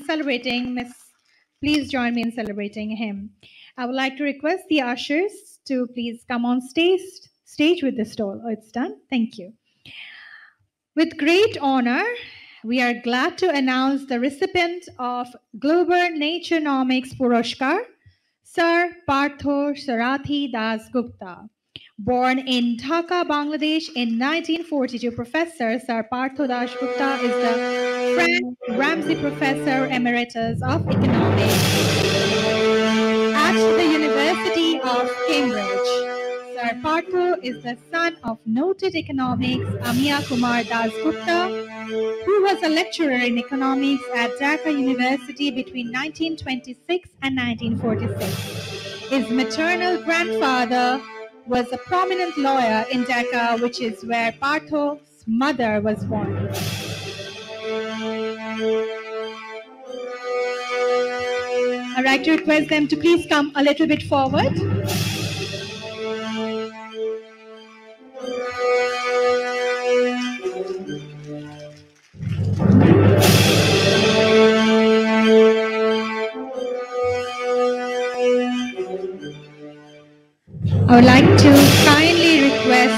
celebrating Miss. Please join me in celebrating him. I would like to request the ushers to please come on stage with the stole. Oh, it's done. Thank you. With great honor, we are glad to announce the recipient of Global Naturenomics Puroshkar, Sir Partha Sarathi Dasgupta. Born in Dhaka, Bangladesh in 1942, Professor Sir Partha Dasgupta is the Frank Ramsey Professor Emeritus of Economics at the University of Cambridge. Sir Partha is the son of noted economics Amiya Kumar Dasgupta, who was a lecturer in economics at Dhaka University between 1926 and 1946. His maternal grandfather was a prominent lawyer in Dhaka, which is where Partha's mother was born. I'd like to request them to please come a little bit forward. I would like to kindly request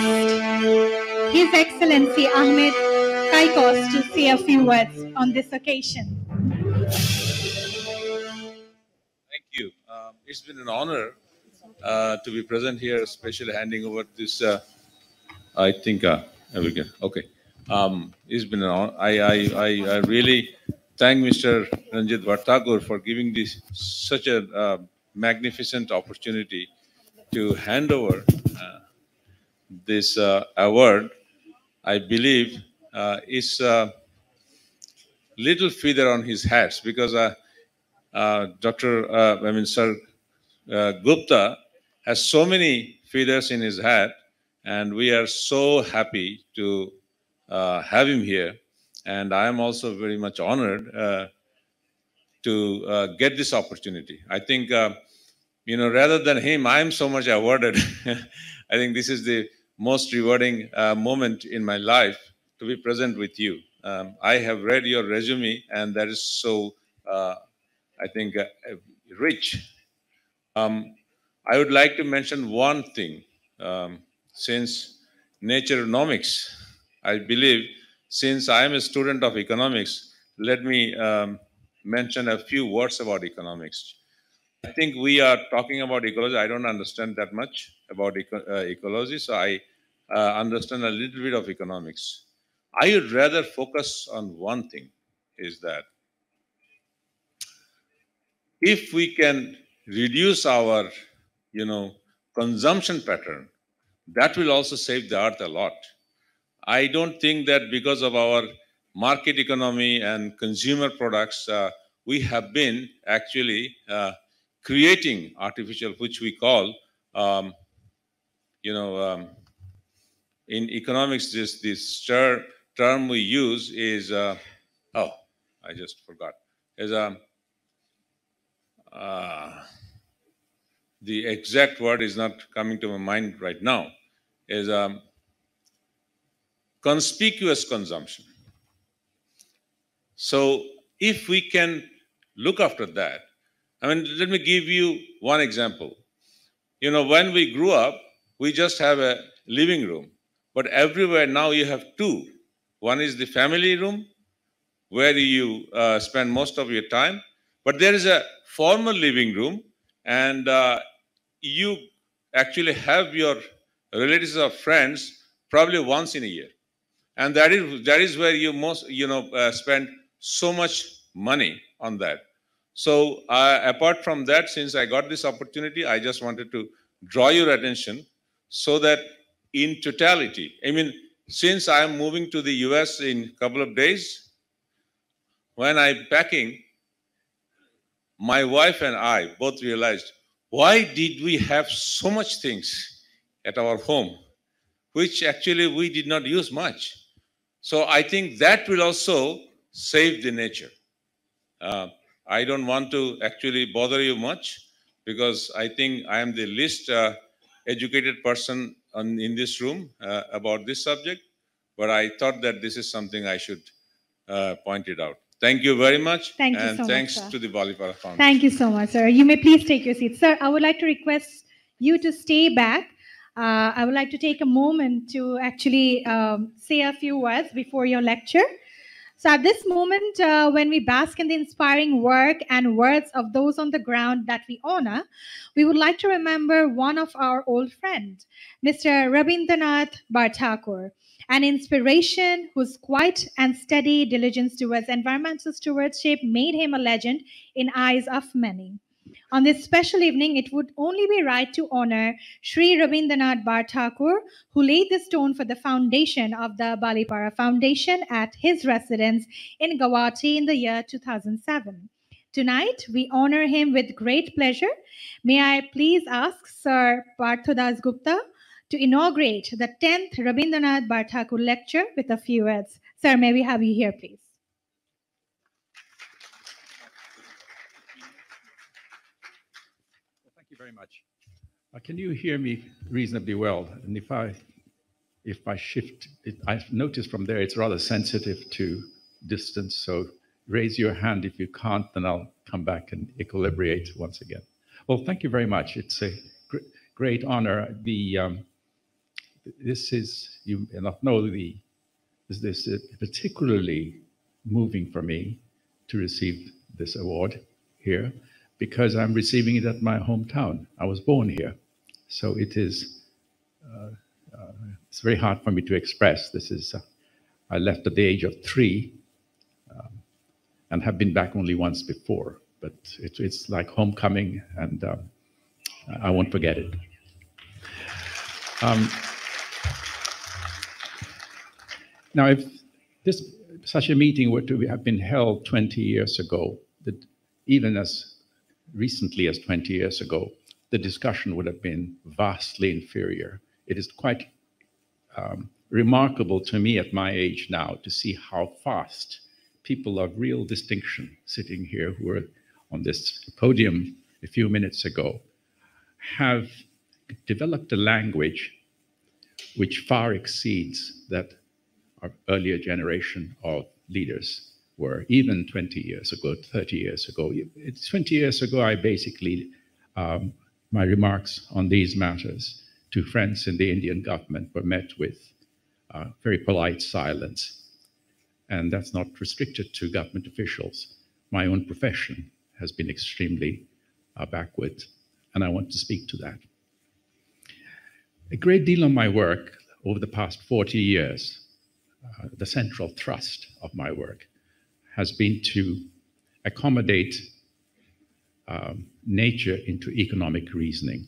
His Excellency Ahmed Kaikos to say a few words on this occasion. Thank you. It's been an honor to be present here, especially handing over this. I think we can. Okay. It's been an honor. I really thank Mr. Ranjit Bhattakur for giving this such a magnificent opportunity to hand over this award. I believe is a little feather on his hats because Sir Gupta has so many feathers in his hat, and we are so happy to have him here. And I am also very much honored to get this opportunity. I think, rather than him, I am so much awarded. I think this is the most rewarding moment in my life to be present with you. I have read your resume, and that is so, I think, rich. I would like to mention one thing. Since naturenomics, I believe, since I am a student of economics, let me mention a few words about economics. I think we are talking about ecology. I don't understand that much about ecology, so I understand a little bit of economics. I would rather focus on one thing, is that if we can reduce our, consumption pattern, that will also save the earth a lot. I don't think that because of our market economy and consumer products, we have been actually creating artificial, which we call, in economics, this term we use is, I just forgot, is the exact word is not coming to my mind right now, is conspicuous consumption. So if we can look after that, let me give you one example. When we grew up, we just have a living room, but everywhere now you have two. One is the family room, where you spend most of your time, but there is a formal living room, and you actually have your relatives or friends probably once in a year. And that is where you most, spend so much money on that. So apart from that, since I got this opportunity, I just wanted to draw your attention so that in totality, since I'm moving to the US in a couple of days, when I'm packing, my wife and I both realized, why did we have so much things at our home, which actually we did not use much? So I think that will also save the nature. I don't want to actually bother you much, because I think I am the least educated person in this room about this subject, but I thought that this is something I should point it out. Thank you very much. Thank you and so much, thanks sir. to the Balipara Foundation. Thank you so much, sir. You may please take your seat. Sir, I would like to request you to stay back. I would like to take a moment to actually say a few words before your lecture. So at this moment, when we bask in the inspiring work and words of those on the ground that we honor, we would like to remember one of our old friends, Mr. Rabindranath Barthakur, an inspiration whose quiet and steady diligence towards environmental stewardship made him a legend in eyes of many. On this special evening, it would only be right to honor Sri Rabindranath Barthakur, who laid the stone for the foundation of the Balipara Foundation at his residence in Guwahati in the year 2007. Tonight, we honor him with great pleasure. May I please ask Sir Partha Dasgupta to inaugurate the 10th Rabindranath Barthakur lecture with a few words. Sir, may we have you here, please? Thank you very much. Can you hear me reasonably well? And if I shift it, I've noticed from there it's rather sensitive to distance. So raise your hand if you can't, then I'll come back and equilibrate once again. Well, thank you very much. It's a great honor. This is, you may not know, this is particularly moving for me to receive this award here, because I'm receiving it at my hometown. I was born here. So it is, it's very hard for me to express. This is, I left at the age of 3 and have been back only once before, but it's like homecoming, and I won't forget it. Now, if such a meeting were to have been held 20 years ago, that even as recently as 20 years ago, the discussion would have been vastly inferior. It is quite remarkable to me at my age now to see how fast people of real distinction sitting here who were on this podium a few minutes ago have developed a language which far exceeds that our earlier generation of leaders were, even 20 years ago, 30 years ago. 20 years ago, I basically, my remarks on these matters to friends in the Indian government were met with very polite silence. And that's not restricted to government officials. My own profession has been extremely backward, and I want to speak to that. A great deal of my work over the past 40 years, the central thrust of my work has been to accommodate nature into economic reasoning.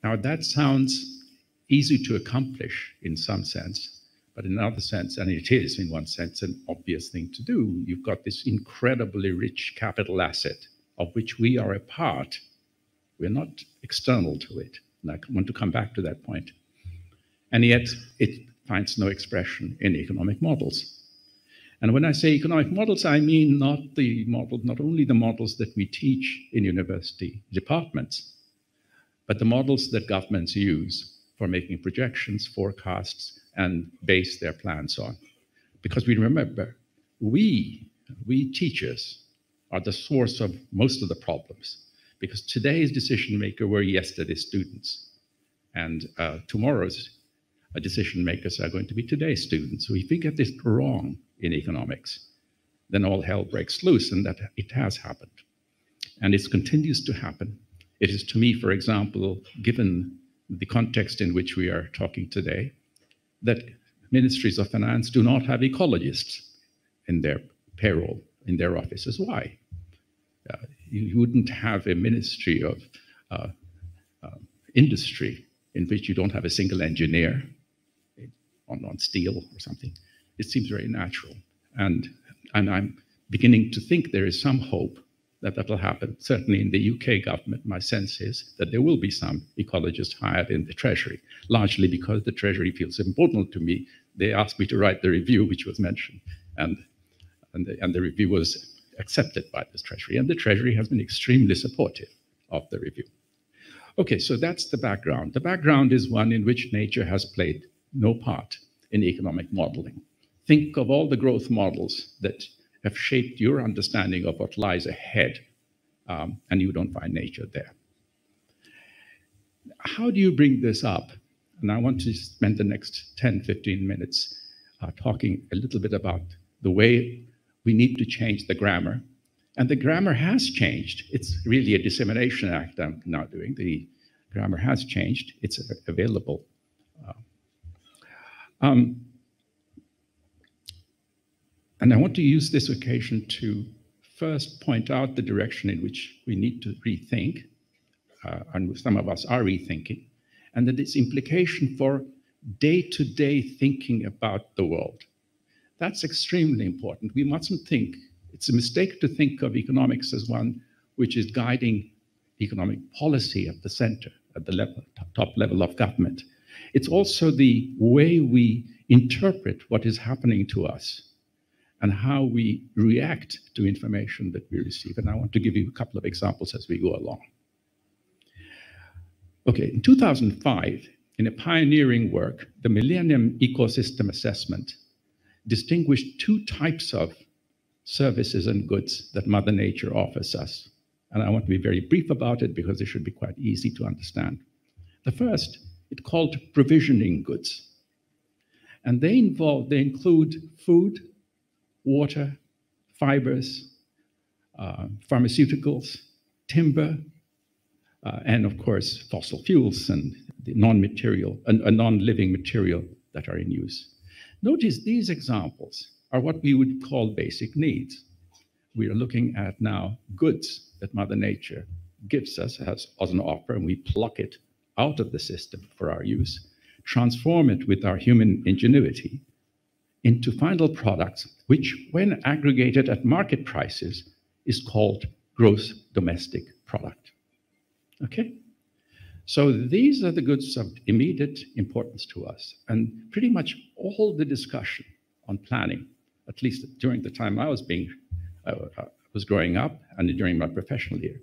Now that sounds easy to accomplish in some sense, but in another sense, and it is in one sense an obvious thing to do, you've got this incredibly rich capital asset of which we are a part. We're not external to it. And I want to come back to that point. And yet it finds no expression in economic models. And when I say economic models, I mean not only the models that we teach in university departments, but the models that governments use for making projections, forecasts, and base their plans on. Because we remember, we teachers are the source of most of the problems, because today's decision maker were yesterday's students, and tomorrow's decision makers are going to be today's students. So if we get this wrong in economics, then all hell breaks loose, and that it has happened. And it continues to happen. It is, to me, for example, given the context in which we are talking today, that ministries of finance do not have ecologists in their payroll, in their offices. Why? You wouldn't have a ministry of industry in which you don't have a single engineer on steel or something. It seems very natural. And I'm beginning to think there is some hope that will happen. Certainly in the UK government, my sense is that there will be some ecologists hired in the Treasury, largely because the Treasury feels important to me. They asked me to write the review, which was mentioned, and the review was accepted by the Treasury, and the Treasury has been extremely supportive of the review. Okay, so that's the background. The background is one in which nature has played no part in economic modeling. Think of all the growth models that have shaped your understanding of what lies ahead, and you don't find nature there. How do you bring this up? And I want to spend the next 10, 15 minutes talking a little bit about the way we need to change the grammar. And the grammar has changed. It's really a dissemination act I'm now doing. The grammar has changed. It's available. And I want to use this occasion to first point out the direction in which we need to rethink, and some of us are rethinking, and that its implication for day-to-day thinking about the world. That's extremely important. We mustn't think, it's a mistake to think of economics as one which is guiding economic policy at the center, at the level, top level of government. It's also the way we interpret what is happening to us and how we react to information that we receive. And I want to give you a couple of examples as we go along. Okay, in 2005, in a pioneering work, the Millennium Ecosystem Assessment distinguished two types of services and goods that Mother Nature offers us. And I want to be very brief about it because it should be quite easy to understand. The first, it called provisioning goods. And they include food, water, fibers, pharmaceuticals, timber, and of course, fossil fuels and the non-living material that are in use. Notice these examples are what we would call basic needs. We are looking at now goods that Mother Nature gives us as an offer, and we pluck it out of the system for our use, transform it with our human ingenuity into final products, which, when aggregated at market prices, is called gross domestic product. Okay? So these are the goods of immediate importance to us. And pretty much all the discussion on planning, at least during the time I was growing up and during my professional year,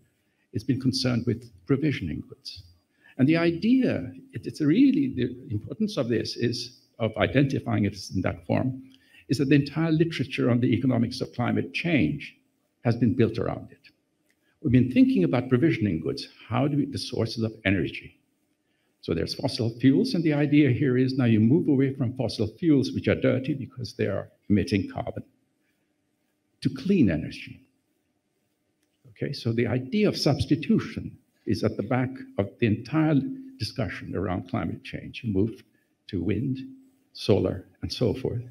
it's been concerned with provisioning goods. And the idea, it's really the importance of this is of identifying it in that form, is that the entire literature on the economics of climate change has been built around it. We've been thinking about provisioning goods. How do we, the sources of energy? So there's fossil fuels, and the idea here is now you move away from fossil fuels, which are dirty because they are emitting carbon, to clean energy. Okay, so the idea of substitution is at the back of the entire discussion around climate change. You move to wind, solar, and so forth.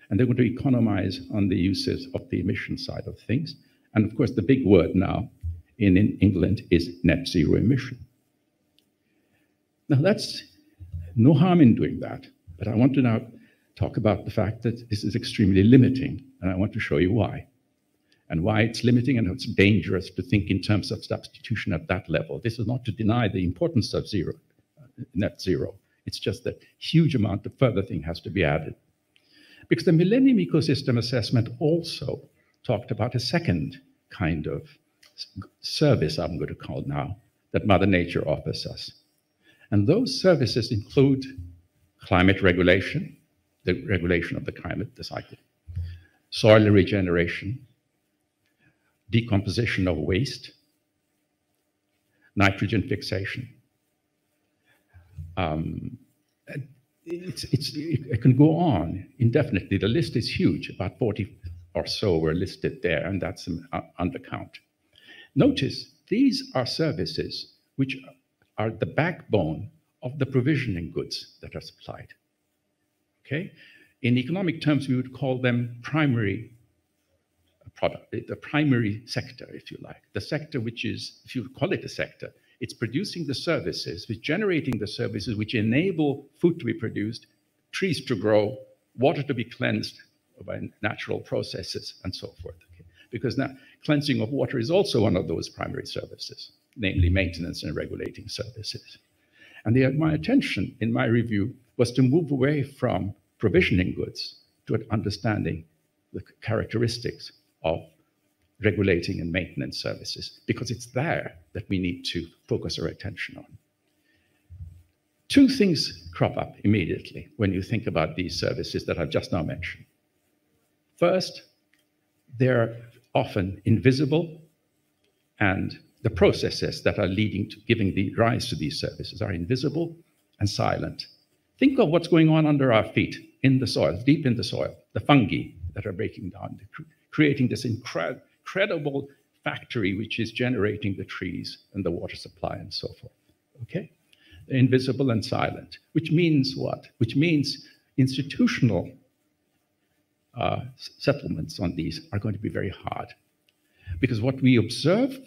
And they're going to economize on the uses of the emission side of things. And of course, the big word now in England is net zero emission. Now, that's no harm in doing that, but I want to now talk about the fact that this is extremely limiting, and I want to show you why. And why it's limiting and it's dangerous to think in terms of substitution at that level. This is not to deny the importance of net zero. It's just that huge amount of further thing has to be added. Because the Millennium Ecosystem Assessment also talked about a second kind of service, I'm going to call now, that Mother Nature offers us. And those services include climate regulation, the regulation of the climate, the cycle, soil regeneration, decomposition of waste, nitrogen fixation. It can go on indefinitely. The list is huge. About 40 or so were listed there, and that's an undercount. Notice these are services which are the backbone of the provisioning goods that are supplied. Okay? In economic terms, we would call them primary product, the primary sector, if you like. The sector which is, if you call it a sector, it's producing the services, it's generating the services which enable food to be produced, trees to grow, water to be cleansed by natural processes, and so forth. Okay? Because now cleansing of water is also one of those primary services, namely maintenance and regulating services. And my attention in my review was to move away from provisioning goods to understanding the characteristics of regulating and maintenance services, because it's there that we need to focus our attention on. Two things crop up immediately when you think about these services that I've just now mentioned. First, they're often invisible, and the processes that are leading to giving the rise to these services are invisible and silent. Think of what's going on under our feet in the soil, deep in the soil, the fungi that are breaking down, creating this incredible factory which is generating the trees and the water supply and so forth. Okay? They're invisible and silent, which means what? Which means institutional settlements on these are going to be very hard. Because what we observe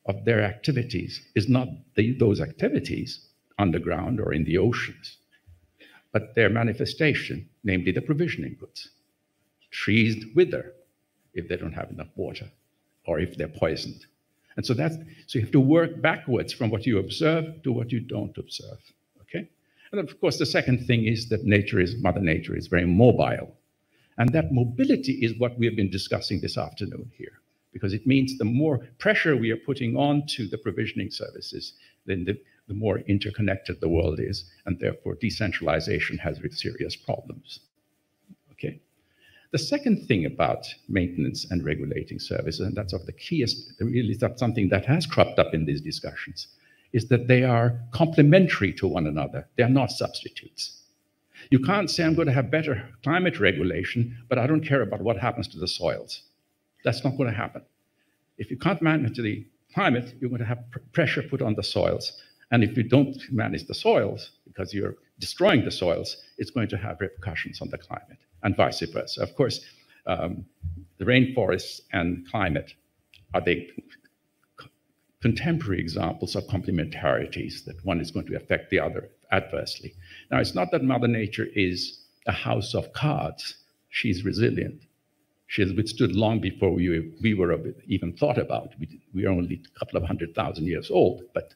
of their activities is not those activities underground or in the oceans, but their manifestation, namely the provisioning goods. Trees wither if they don't have enough water or if they're poisoned. And so you have to work backwards from what you observe to what you don't observe, okay? And of course, the second thing is that Mother Nature is very mobile. And that mobility is what we have been discussing this afternoon here, because it means the more pressure we are putting on to the provisioning services, then the more interconnected the world is, and therefore decentralization has serious problems, okay? The second thing about maintenance and regulating services, and that's of the keyest, really that's something that has cropped up in these discussions, is that they are complementary to one another. They are not substitutes. You can't say I'm going to have better climate regulation, but I don't care about what happens to the soils. That's not going to happen. If you can't manage the climate, you're going to have pressure put on the soils. And if you don't manage the soils, because you're destroying the soils, it's going to have repercussions on the climate, and vice versa. Of course, the rainforests and climate are the contemporary examples of complementarities, that one is going to affect the other adversely. Now, it's not that Mother Nature is a house of cards. She's resilient. She has withstood long before we were even thought about. We are only a couple of 100,000 years old, but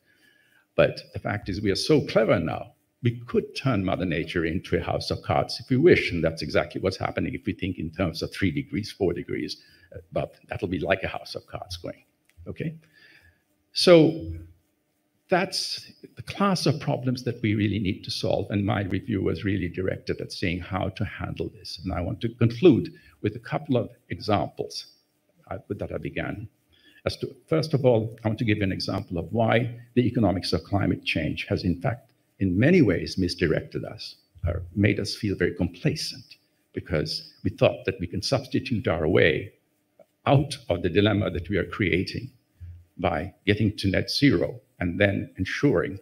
the fact is we are so clever now, we could turn Mother Nature into a house of cards if we wish, and that's exactly what's happening if we think in terms of 3 degrees, 4 degrees, but that'll be like a house of cards going, okay? So that's the class of problems that we really need to solve, and my review was really directed at seeing how to handle this. And I want to conclude with a couple of examples that I began. First of all, I want to give you an example of why the economics of climate change has, in fact, in many ways misdirected us, or made us feel very complacent, because we thought that we can substitute our way out of the dilemma that we are creating by getting to net zero, and then ensuring,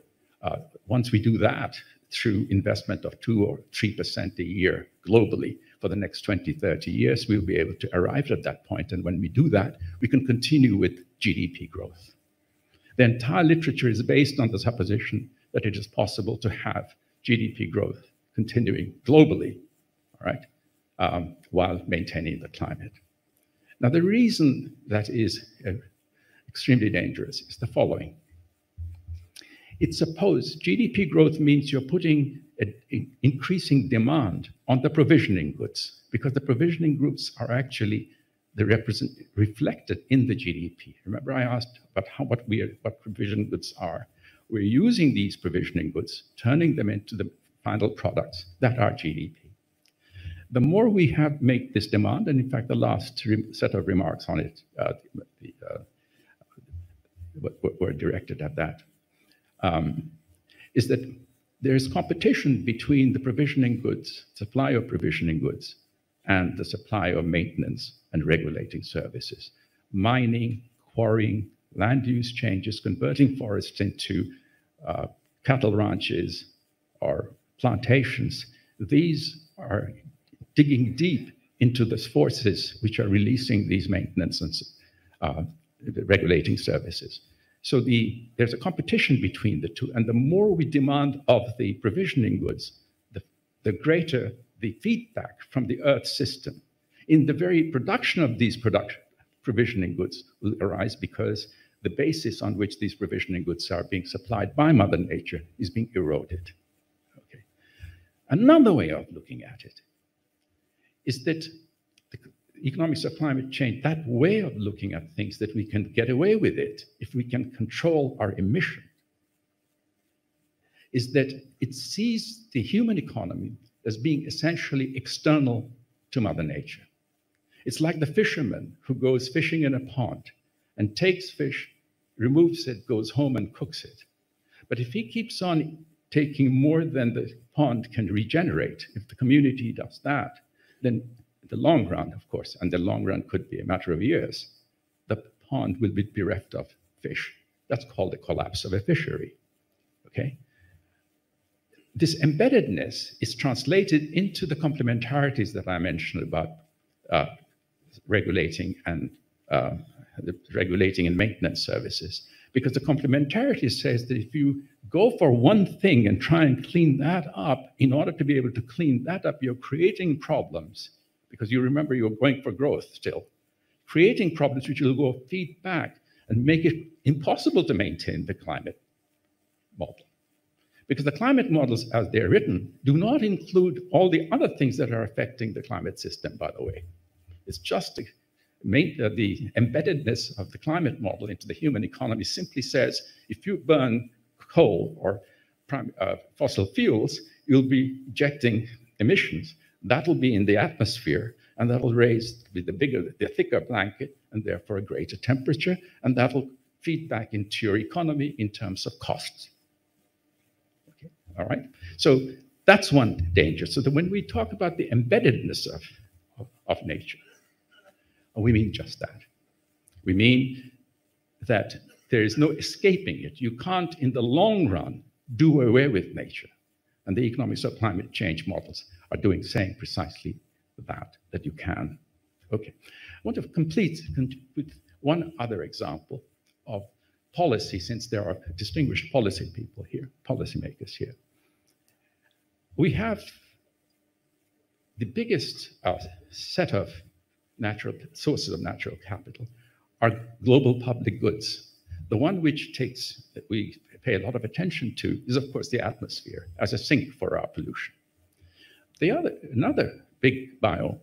once we do that, through investment of 2 or 3% a year globally for the next 20, 30 years, we'll be able to arrive at that point. And when we do that, we can continue with GDP growth. The entire literature is based on the supposition that it is possible to have GDP growth continuing globally, all right, while maintaining the climate. Now, the reason that is extremely dangerous is the following. It's supposed GDP growth means you're putting an increasing demand on the provisioning goods, because the provisioning goods are actually reflected in the GDP. Remember, I asked about what provision goods are. We're using these provisioning goods, turning them into the final products that are GDP. The more we make this demand, and in fact, the last set of remarks on it were directed at that, is that there's competition between the provisioning goods, supply of provisioning goods, and the supply of maintenance and regulating services. Mining, quarrying, land use changes, converting forests into cattle ranches or plantations. These are digging deep into the forces which are releasing these maintenance and regulating services. So there's a competition between the two, and the more we demand of the provisioning goods, the greater the feedback from the Earth system in the very production of these provisioning goods will arise, because the basis on which these provisioning goods are being supplied by Mother Nature is being eroded. Okay. Another way of looking at it is that the economics of climate change, that way of looking at things, that we can get away with it if we can control our emission, is that it sees the human economy as being essentially external to Mother Nature. It's like the fisherman who goes fishing in a pond and takes fish, removes it, goes home and cooks it. But if he keeps on taking more than the pond can regenerate, if the community does that, then in the long run, of course, and the long run could be a matter of years, the pond will be bereft of fish. That's called the collapse of a fishery, okay? This embeddedness is translated into the complementarities that I mentioned about regulating and maintenance services. Because the complementarity says that if you go for one thing and try and clean that up, in order to be able to clean that up, you're creating problems. Because you remember you're going for growth still. Creating problems which will go feed back and make it impossible to maintain the climate model. Because the climate models, as they're written, do not include all the other things that are affecting the climate system, by the way. It's just the embeddedness of the climate model into the human economy simply says, if you burn coal or fossil fuels, you'll be ejecting emissions. That'll be in the atmosphere, and that'll raise the thicker blanket, and therefore a greater temperature, and that'll feed back into your economy in terms of costs. Okay, all right? So that's one danger. So that when we talk about the embeddedness of nature, we mean just that. We mean that there is no escaping it. You can't, in the long run, do away with nature. And the economics of climate change models are saying precisely that you can. Okay, I want to complete with one other example of policy, since there are distinguished policy people here, policymakers here. We have the biggest set of sources of natural capital are global public goods. The one which we pay a lot of attention to is, of course, the atmosphere as a sink for our pollution. Another big biome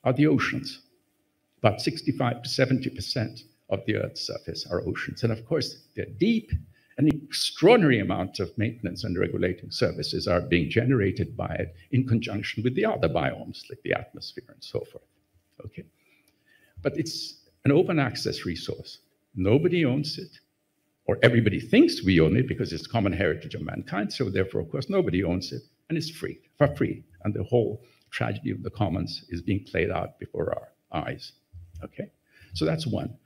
are the oceans. About 65 to 70% of the Earth's surface are oceans. And of course, they're deep, and an extraordinary amount of maintenance and regulating services are being generated by it in conjunction with the other biomes, like the atmosphere and so forth. Okay. But it's an open access resource. Nobody owns it, or everybody thinks we own it because it's common heritage of mankind. So therefore, of course, nobody owns it, and it's free, for free. And the whole tragedy of the commons is being played out before our eyes. Okay, so that's one.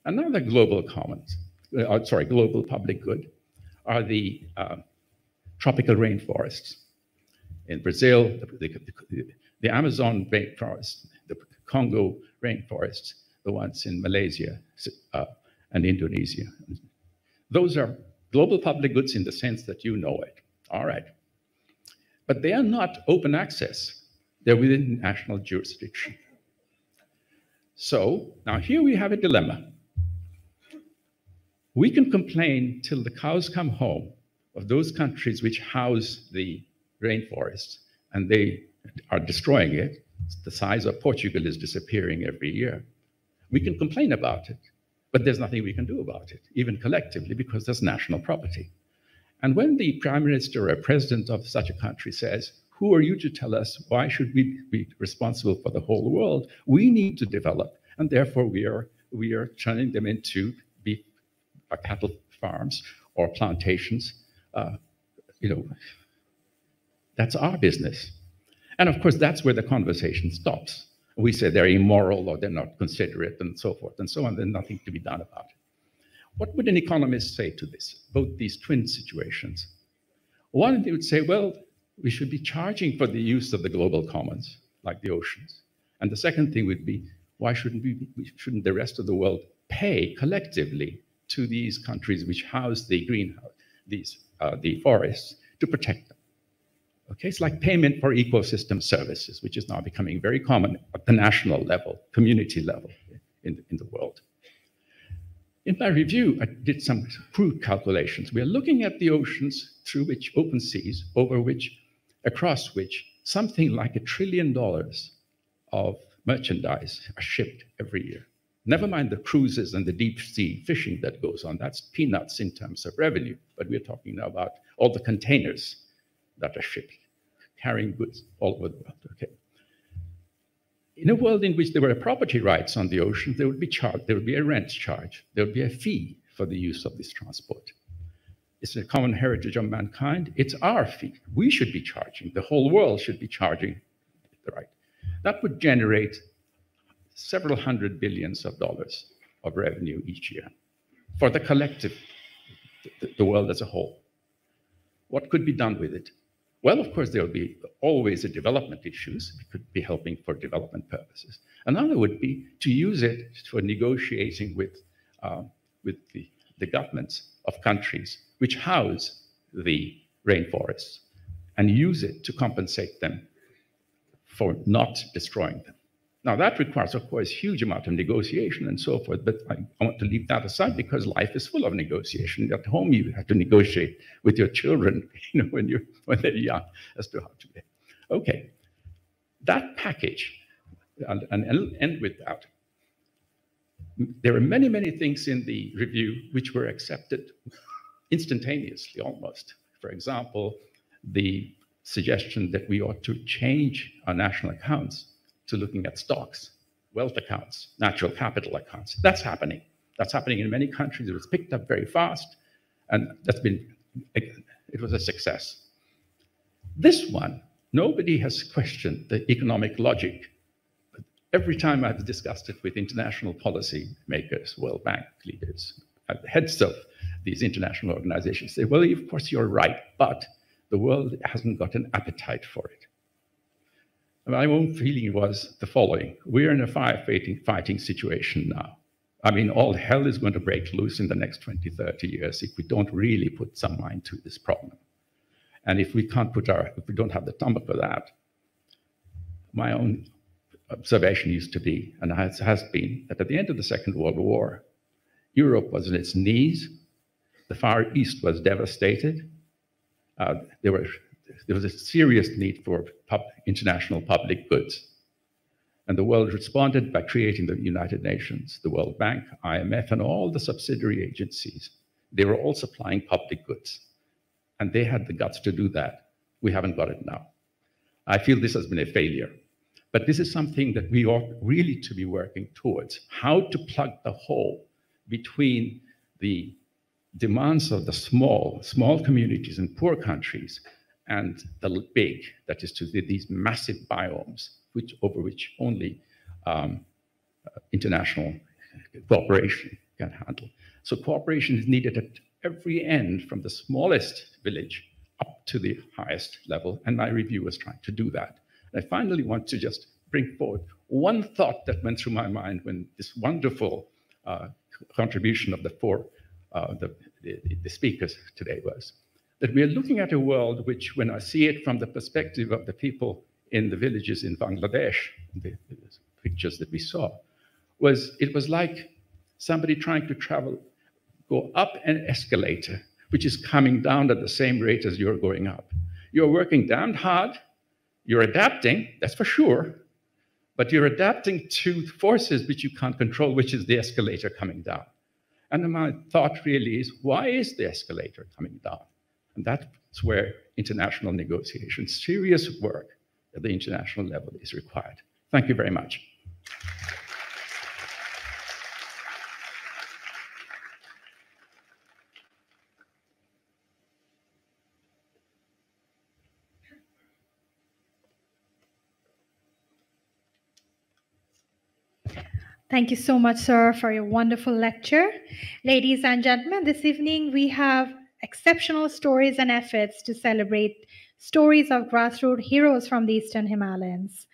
Another global global public good are the tropical rainforests. In Brazil, the Amazon rainforest, the Congo rainforests, the ones in Malaysia and Indonesia. Those are global public goods in the sense that you know it. All right. But they are not open access. They're within national jurisdiction. So now here we have a dilemma. We can complain till the cows come home of those countries which house the rainforests, and they are destroying it. The size of Portugal is disappearing every year. We can complain about it, but there's nothing we can do about it, even collectively, because that's national property. And when the prime minister or president of such a country says, who are you to tell us why should we be responsible for the whole world? We need to develop, and therefore we are turning them into beef cattle farms or plantations. That's our business. And of course, that's where the conversation stops. We say they're immoral or they're not considerate and so forth and so on. There's nothing to be done about it. What would an economist say to this, both these twin situations? One, they would say, well, we should be charging for the use of the global commons, like the oceans. And the second thing would be, why shouldn't the rest of the world pay collectively to these countries which house the the forests to protect them? Okay, it's like payment for ecosystem services, which is now becoming very common at the national level, community level in the world. In my review, I did some crude calculations. We are looking at the oceans through which open seas, across which something like $1 trillion of merchandise are shipped every year. Never mind the cruises and the deep sea fishing that goes on. That's peanuts in terms of revenue. But we're talking now about all the containers that are shipped, carrying goods all over the world. Okay. In a world in which there were property rights on the ocean, there would be a rent charge, there would be a fee for the use of this transport. It's a common heritage of mankind. It's our fee. We should be charging. The whole world should be charging the right. That would generate several hundred billions of dollars of revenue each year for the collective, the world as a whole. What could be done with it? Well, of course, there will be always development issues. It could be helping for development purposes. Another would be to use it for negotiating with the governments of countries which house the rainforests and use it to compensate them for not destroying them. Now, that requires, of course, a huge amount of negotiation and so forth, but I want to leave that aside because life is full of negotiation. At home, you have to negotiate with your children, when they're young, as to how to behave. Okay, that package, and I'll end with that. There are many, many things in the review which were accepted instantaneously, almost. For example, the suggestion that we ought to change our national accounts to looking at stocks, wealth accounts, natural capital accounts. That's happening. That's happening in many countries. It was picked up very fast, and it was a success. This one, nobody has questioned the economic logic. But every time I've discussed it with international policy makers, World Bank leaders, heads of these international organizations say, well, of course you're right, but the world hasn't got an appetite for it. My own feeling was the following. We're in a firefighting situation now. I mean, all hell is going to break loose in the next 20, 30 years if we don't really put some mind to this problem. And if we don't have the stomach for that, my own observation used to be, and has been, that at the end of the Second World War, Europe was on its knees, the Far East was devastated, there was a serious need for international public goods. And the world responded by creating the United Nations, the World Bank, IMF, and all the subsidiary agencies. They were all supplying public goods. And they had the guts to do that. We haven't got it now. I feel this has been a failure. But this is something that we ought really to be working towards. How to plug the hole between the demands of the small communities in poor countries and the big, that is to say, these massive biomes, over which only international cooperation can handle. So cooperation is needed at every end, from the smallest village up to the highest level, and my review was trying to do that. And I finally want to just bring forward one thought that went through my mind when this wonderful contribution of the speakers today was, that we are looking at a world which, when I see it from the perspective of the people in the villages in Bangladesh, the pictures that we saw, it was like somebody trying to go up an escalator, which is coming down at the same rate as you're going up. You're working damned hard, you're adapting, that's for sure, but you're adapting to forces which you can't control, which is the escalator coming down. And my thought really is, why is the escalator coming down? And that's where international negotiation, serious work at the international level is required. Thank you very much. Thank you so much, sir, for your wonderful lecture. Ladies and gentlemen, this evening we have exceptional stories and efforts to celebrate stories of grassroots heroes from the Eastern Himalayas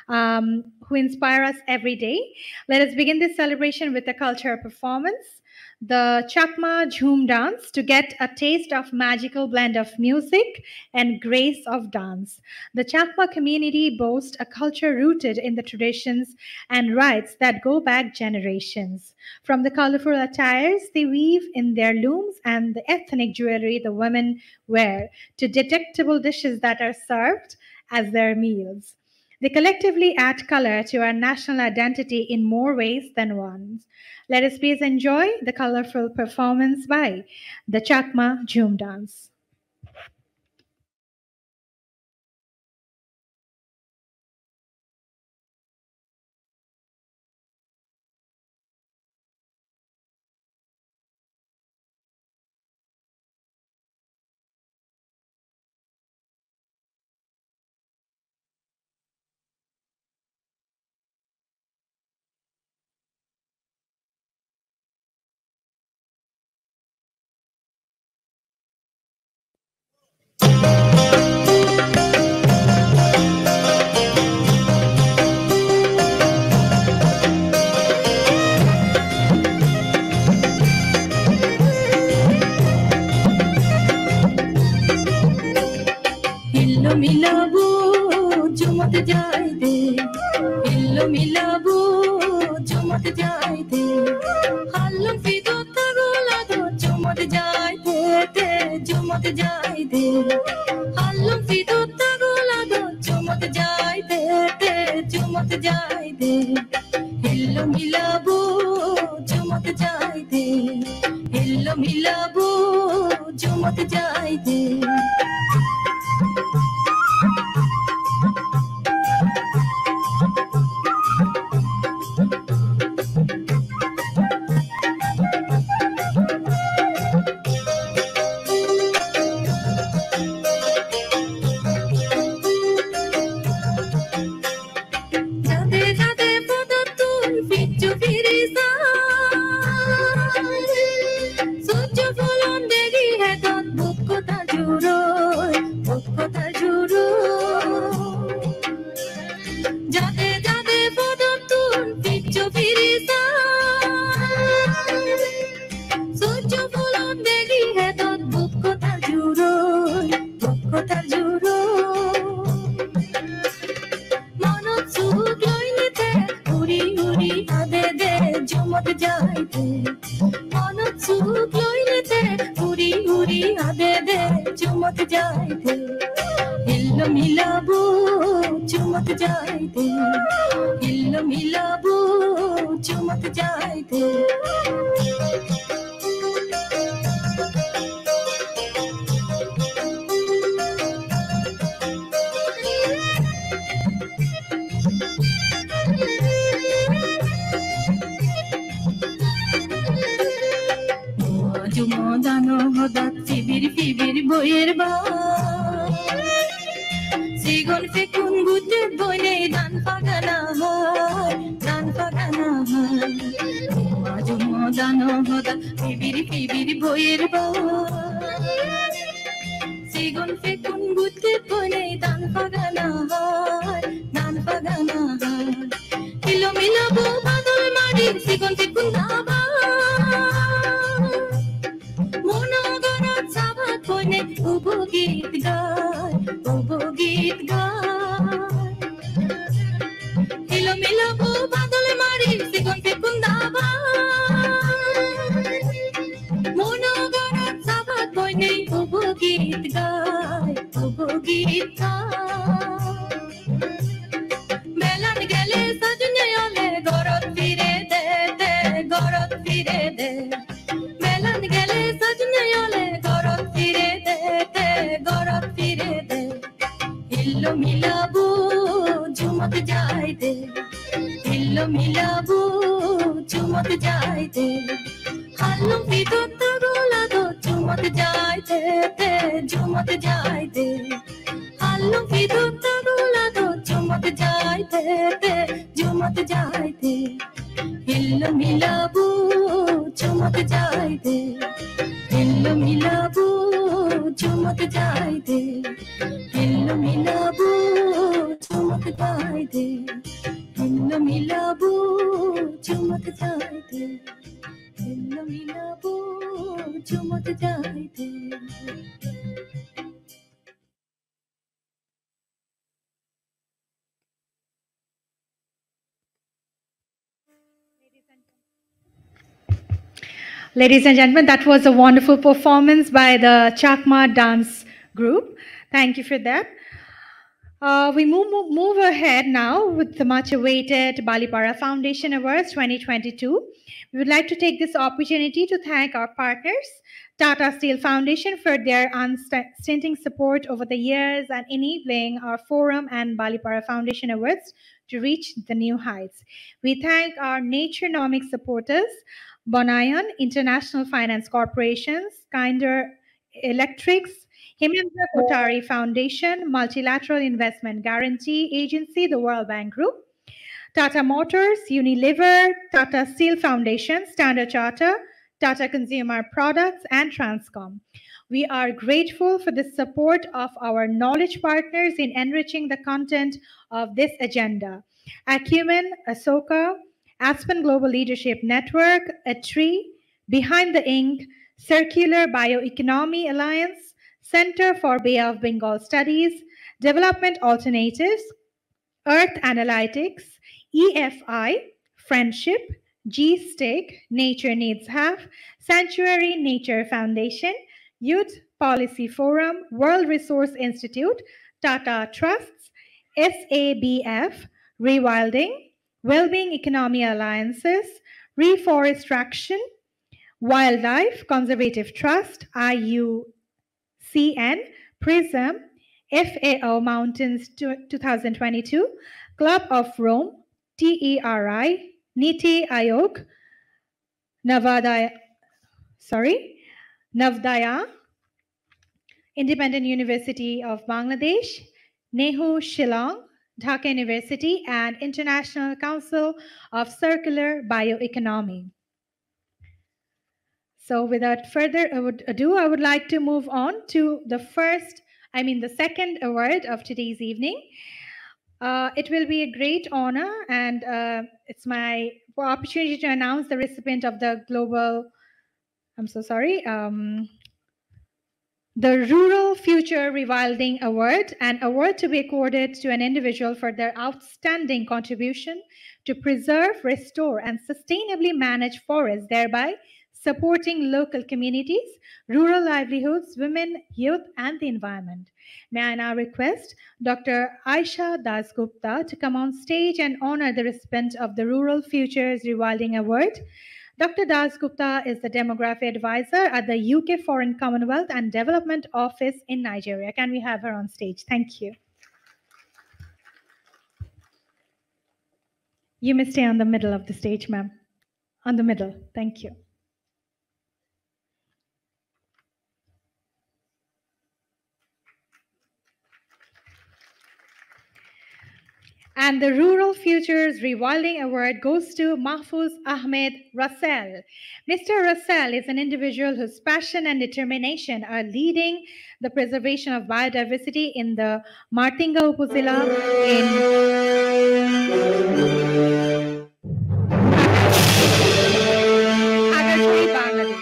who inspire us every day. Let us begin this celebration with a cultural performance, the Chakma Jhoom dance, to get a taste of magical blend of music and grace of dance. The Chakma community boasts a culture rooted in the traditions and rites that go back generations. From the colorful attires they weave in their looms and the ethnic jewelry the women wear, to delectable dishes that are served as their meals. They collectively add color to our national identity in more ways than one. Let us please enjoy the colorful performance by the Chakma Jhoom dance. jai de, jumot jai de. Hallum si dutta gola do, jumot jai de, jumot jai de. Hello milabu, jumot jai de. Hello milabu, jumot jai de. Ladies and gentlemen, that was a wonderful performance by the Chakma dance group. Thank you for that. We move ahead now with the much awaited Balipara Foundation Awards 2022. We would like to take this opportunity to thank our partners, Tata Steel Foundation, for their unstinting support over the years and enabling our forum and Balipara Foundation Awards to reach the new heights. We thank our Naturenomic supporters, Bonayan International Finance Corporations, Kinder Electrics, Himendra Kotari Foundation, Multilateral Investment Guarantee Agency, the World Bank Group, Tata Motors, Unilever, Tata Steel Foundation, Standard Chartered, Tata Consumer Products, and Transcom. We are grateful for the support of our knowledge partners in enriching the content of this agenda. Acumen, Asoka, Aspen Global Leadership Network, ATRI, Behind the Ink, Circular Bioeconomy Alliance, Center for Bay of Bengal Studies, Development Alternatives, Earth Analytics, EFI, Friendship, G-Stick, Nature Needs Half, Sanctuary Nature Foundation, Youth Policy Forum, World Resource Institute, Tata Trusts, SABF, Rewilding, Wellbeing Economy Alliances, Reforestation, Wildlife Conservative Trust, IUCN, PRISM, FAO Mountains 2022, Club of Rome, TERI, Niti Aayog, Navdaya, Independent University of Bangladesh, Nehu Shillong, Dhaka University, and International Council of Circular Bioeconomy. So without further ado, I would like to move on to the second award of today's evening. It will be a great honor, and it's my opportunity to announce the recipient of the the Rural Future Rewilding Award, an award to be accorded to an individual for their outstanding contribution to preserve, restore, and sustainably manage forests, thereby supporting local communities, rural livelihoods, women, youth, and the environment. May I now request Dr. Aisha Dasgupta to come on stage and honor the recipient of the Rural Futures Rewilding Award. Dr. Dasgupta is the Demography Advisor at the UK Foreign Commonwealth and Development Office in Nigeria. Can we have her on stage? Thank you. You may stay on the middle of the stage, ma'am. On the middle. Thank you. And the Rural Futures Rewilding Award goes to Mahfouz Ahmed Russell. Mr. Russell is an individual whose passion and determination are leading the preservation of biodiversity in the Martinga Upazila in Agartali, Bangladesh.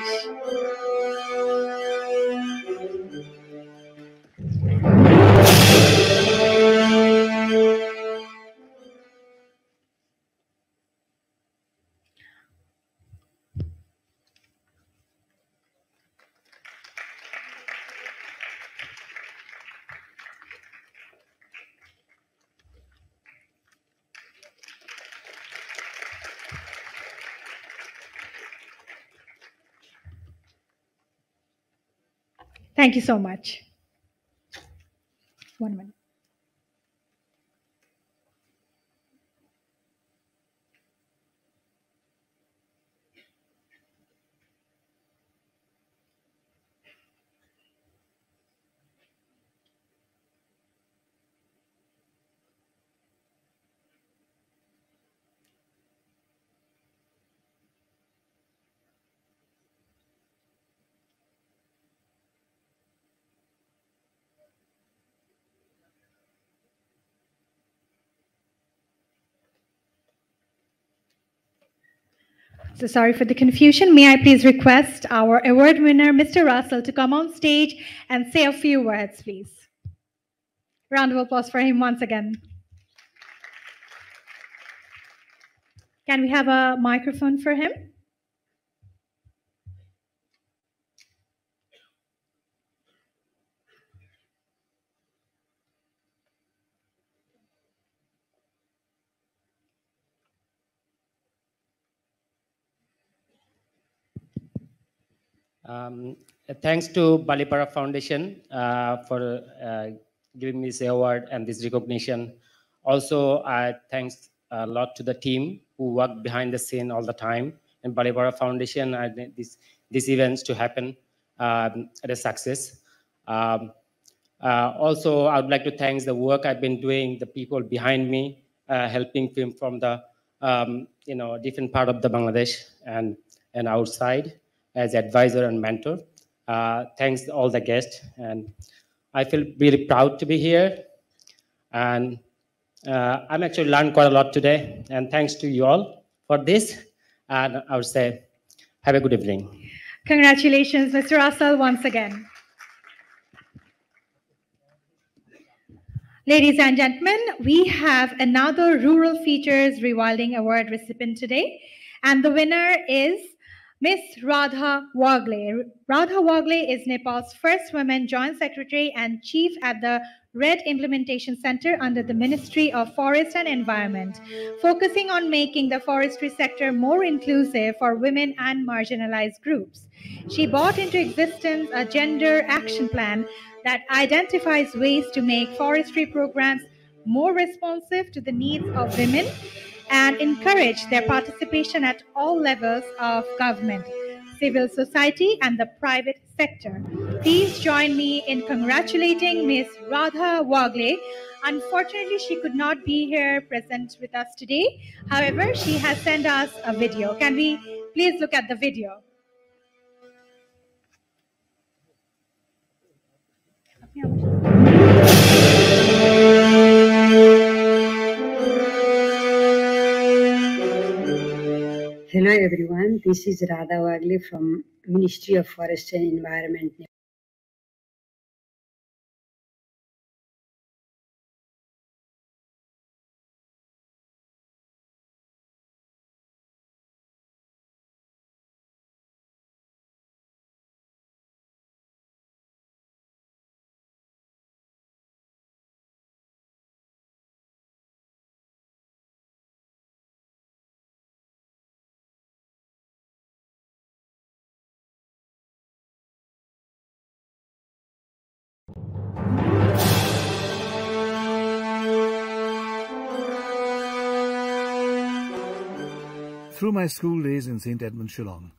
Thank you so much. 1 minute. So sorry for the confusion. May I please request our award winner, Mr. Russell, to come on stage and say a few words, please. Round of applause for him once again. Can we have a microphone for him? Thanks to Balipara Foundation for giving me this award and this recognition. Also, thanks a lot to the team who worked behind the scene all the time. And Balipara Foundation, these events to happen at a success. Also, I would like to thank the work I've been doing, the people behind me, helping film from the different part of the Bangladesh and outside as advisor and mentor. Thanks to all the guests, and I feel really proud to be here. And I'm actually learned quite a lot today, and thanks to you all for this. And I would say, have a good evening. Congratulations, Mr. Russell, once again. Ladies and gentlemen, we have another Rural Features Rewilding Award recipient today. And the winner is Miss Radha Wagle. Radha Wagle is Nepal's first woman Joint Secretary and Chief at the RED Implementation Center under the Ministry of Forest and Environment, focusing on making the forestry sector more inclusive for women and marginalized groups. She brought into existence a gender action plan that identifies ways to make forestry programs more responsive to the needs of women and encourage their participation at all levels of government, civil society, and the private sector. Please join me in congratulating Ms. Radha Wagle. Unfortunately, she could not be here present with us today. However, she has sent us a video. Can we please look at the video? Hello everyone, this is Radha Wagle from Ministry of Forest and Environment. Through my school days in St. Edmund, Shillong,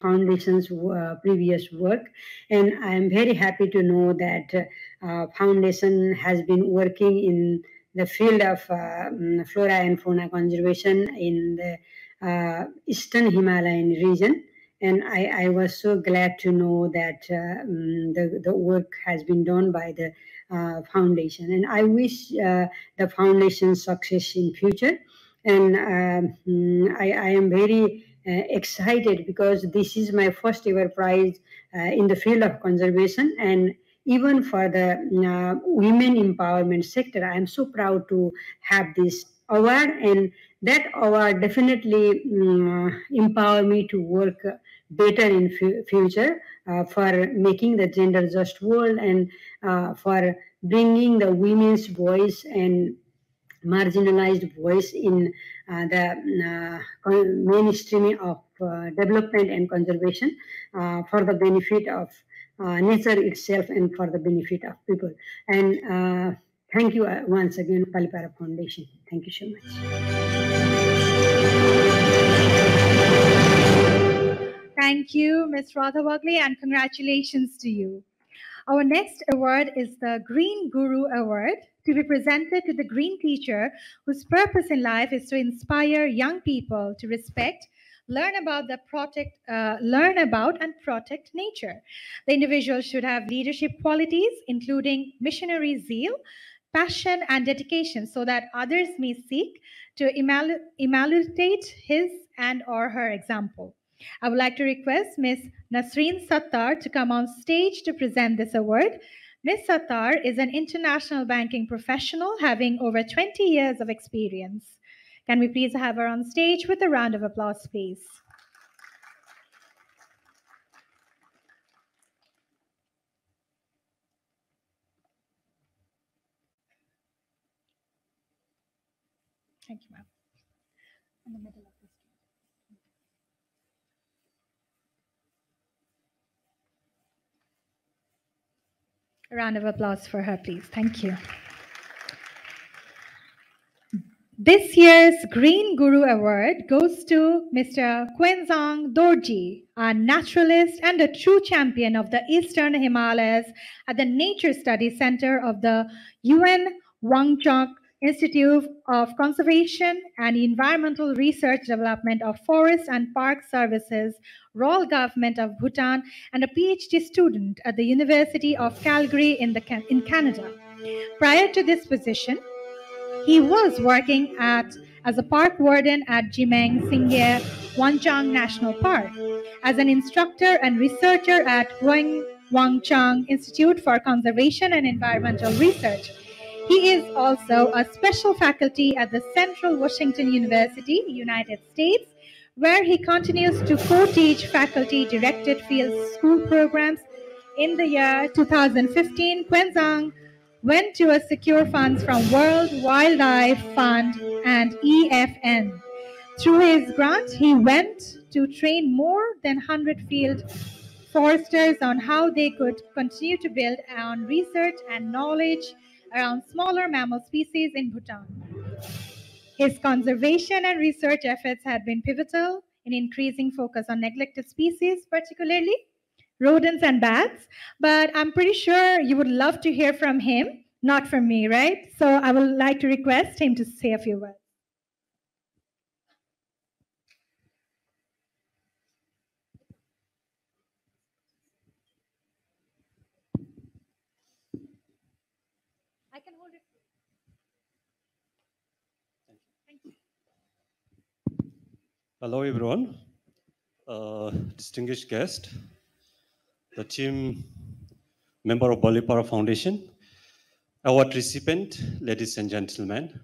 Foundation's previous work, and I am very happy to know that Foundation has been working in the field of flora and fauna conservation in the Eastern Himalayan region. And I was so glad to know that the work has been done by the Foundation. And I wish the Foundation success in future. And I am very excited because this is my first ever prize in the field of conservation, and even for the women empowerment sector, I am so proud to have this award, and that award definitely empower me to work better in future for making the gender just world, and for bringing the women's voice and marginalized voice in the mainstreaming of development and conservation for the benefit of nature itself and for the benefit of people. And thank you once again, Palipara Foundation. Thank you so much. Thank you, Ms. Radha Wagle, and congratulations to you. Our next award is the Green Guru Award, to be presented to the green teacher whose purpose in life is to inspire young people to respect, learn about and protect nature. The individual should have leadership qualities, including missionary zeal, passion, and dedication, so that others may seek to emulate his and or her example. I would like to request Ms. Nasreen Sattar to come on stage to present this award. Ms. Sattar is an international banking professional having over 20 years of experience. Can we please have her on stage with a round of applause, please? Thank you, ma'am. In the middle of this. A round of applause for her, please. Thank you. This year's Green Guru Award goes to Mr. Quenzang Dorji, a naturalist and a true champion of the Eastern Himalayas at the Nature Studies Center of the UN Wangchuk Institute of Conservation and Environmental Research Development of Forest and Park Services, Royal Government of Bhutan, and a PhD student at the University of Calgary in Canada. Prior to this position, he was working as a park warden at Jimeng Singye Wanchang National Park, as an instructor and researcher at Wangchang Institute for Conservation and Environmental Research. He is also a special faculty at the Central Washington University, United States, where he continues to co-teach faculty-directed field school programs. In the year 2015, Quenzang went to secure funds from World Wildlife Fund and EFN. Through his grant, he went to train more than 100 field foresters on how they could continue to build on research and knowledge around smaller mammal species in Bhutan. His conservation and research efforts had been pivotal in increasing focus on neglected species, particularly rodents and bats, but I'm pretty sure you would love to hear from him, not from me, right? So I would like to request him to say a few words. I can hold it. Thank you. Hello, everyone. Distinguished guest, the team member of Balipara Foundation, award recipient, ladies and gentlemen.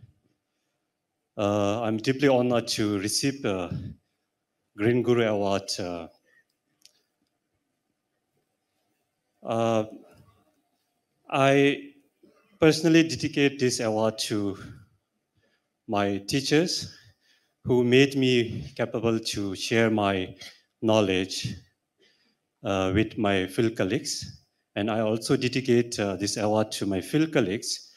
I'm deeply honored to receive the Green Guru Award. I personally dedicate this award to my teachers who made me capable to share my knowledge with my field colleagues. And I also dedicate this award to my field colleagues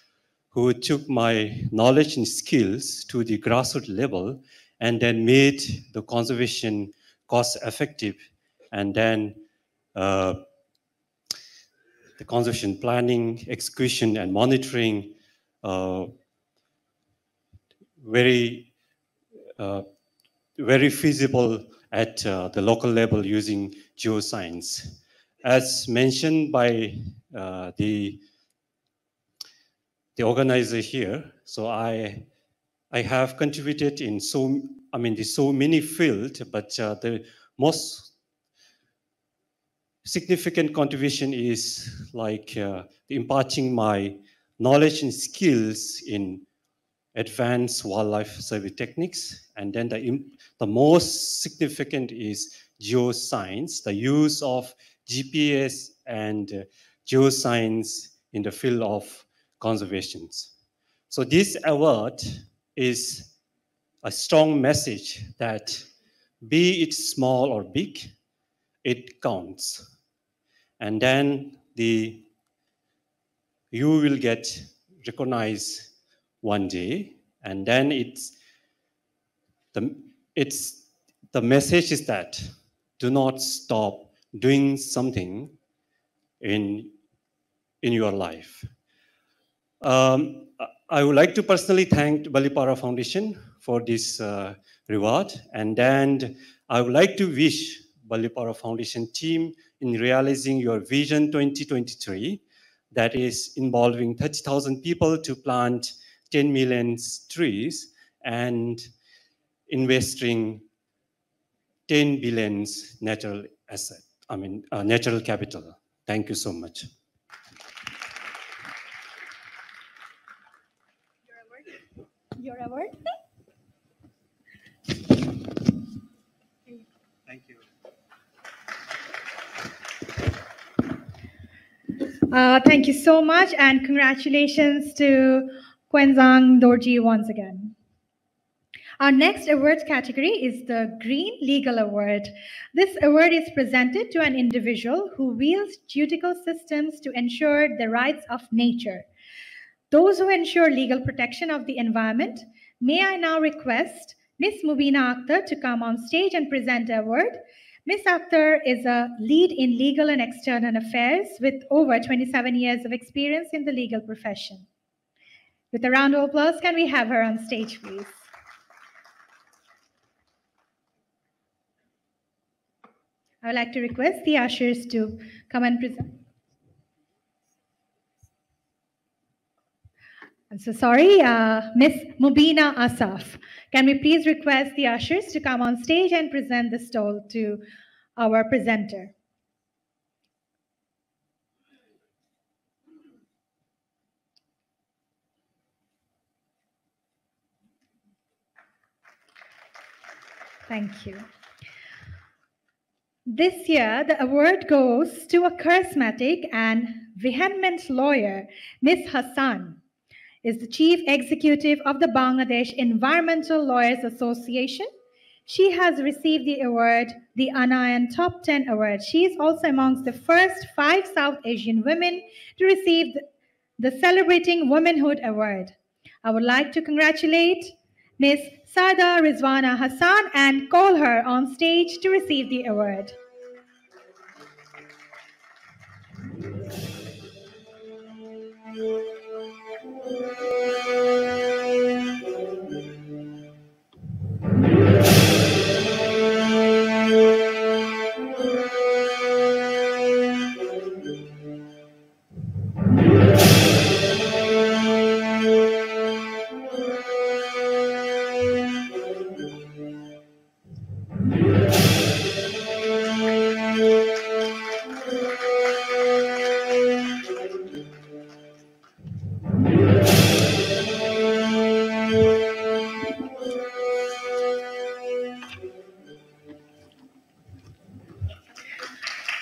who took my knowledge and skills to the grassroots level and then made the conservation cost effective, and then the conservation planning, execution, and monitoring very feasible at the local level using geoscience. As mentioned by the organizer here, so I have contributed in so many fields, but the most significant contribution is like imparting my knowledge and skills in advanced wildlife survey techniques. And then the most significant is geoscience, the use of GPS and geoscience in the field of conservation. So this award is a strong message that be it small or big, it counts. And then you will get recognized one day, and then the message is that do not stop doing something in your life. I would like to personally thank Balipara Foundation for this reward, and then I would like to wish Balipara Foundation team in realizing your Vision 2023, that is involving 30,000 people to plant 10 million trees and investing 10 billion natural natural capital. Thank you so much. Your award? Thank you. Thank you so much, and congratulations to Quenzang Dorji once again. Our next awards category is the Green Legal Award. This award is presented to an individual who wields judicial systems to ensure the rights of nature. Those who ensure legal protection of the environment. May I now request Ms. Mubina Akhtar to come on stage and present the award. Ms. Akhtar is a lead in legal and external affairs with over 27 years of experience in the legal profession. With a round of applause, can we have her on stage, please? I would like to request the ushers to come and present. I'm so sorry, Miss Mubina Asaf. Can we please request the ushers to come on stage and present the stole to our presenter? Thank you. This year, the award goes to a charismatic and vehement lawyer, Ms. Hassan is the Chief Executive of the Bangladesh Environmental Lawyers Association. She has received the award, the Anayan Top 10 Award. She is also amongst the first 5 South Asian women to receive the Celebrating Womanhood Award. I would like to congratulate Ms. Sada Rizwana Hassan and call her on stage to receive the award.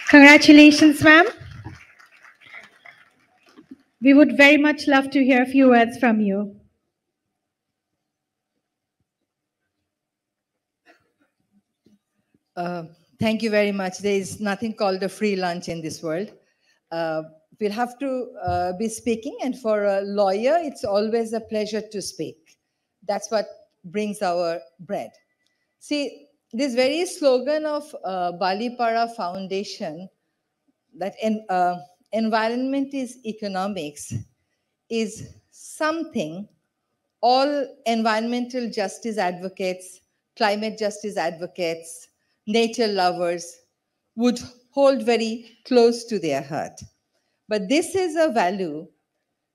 Congratulations, ma'am. We would very much love to hear a few words from you. Thank you very much. There is nothing called a free lunch in this world. We'll have to be speaking, and for a lawyer, it's always a pleasure to speak. That's what brings our bread. See, this very slogan of Balipara Foundation, that environment is economics, is something all environmental justice advocates, climate justice advocates, nature lovers would hold very close to their heart. But this is a value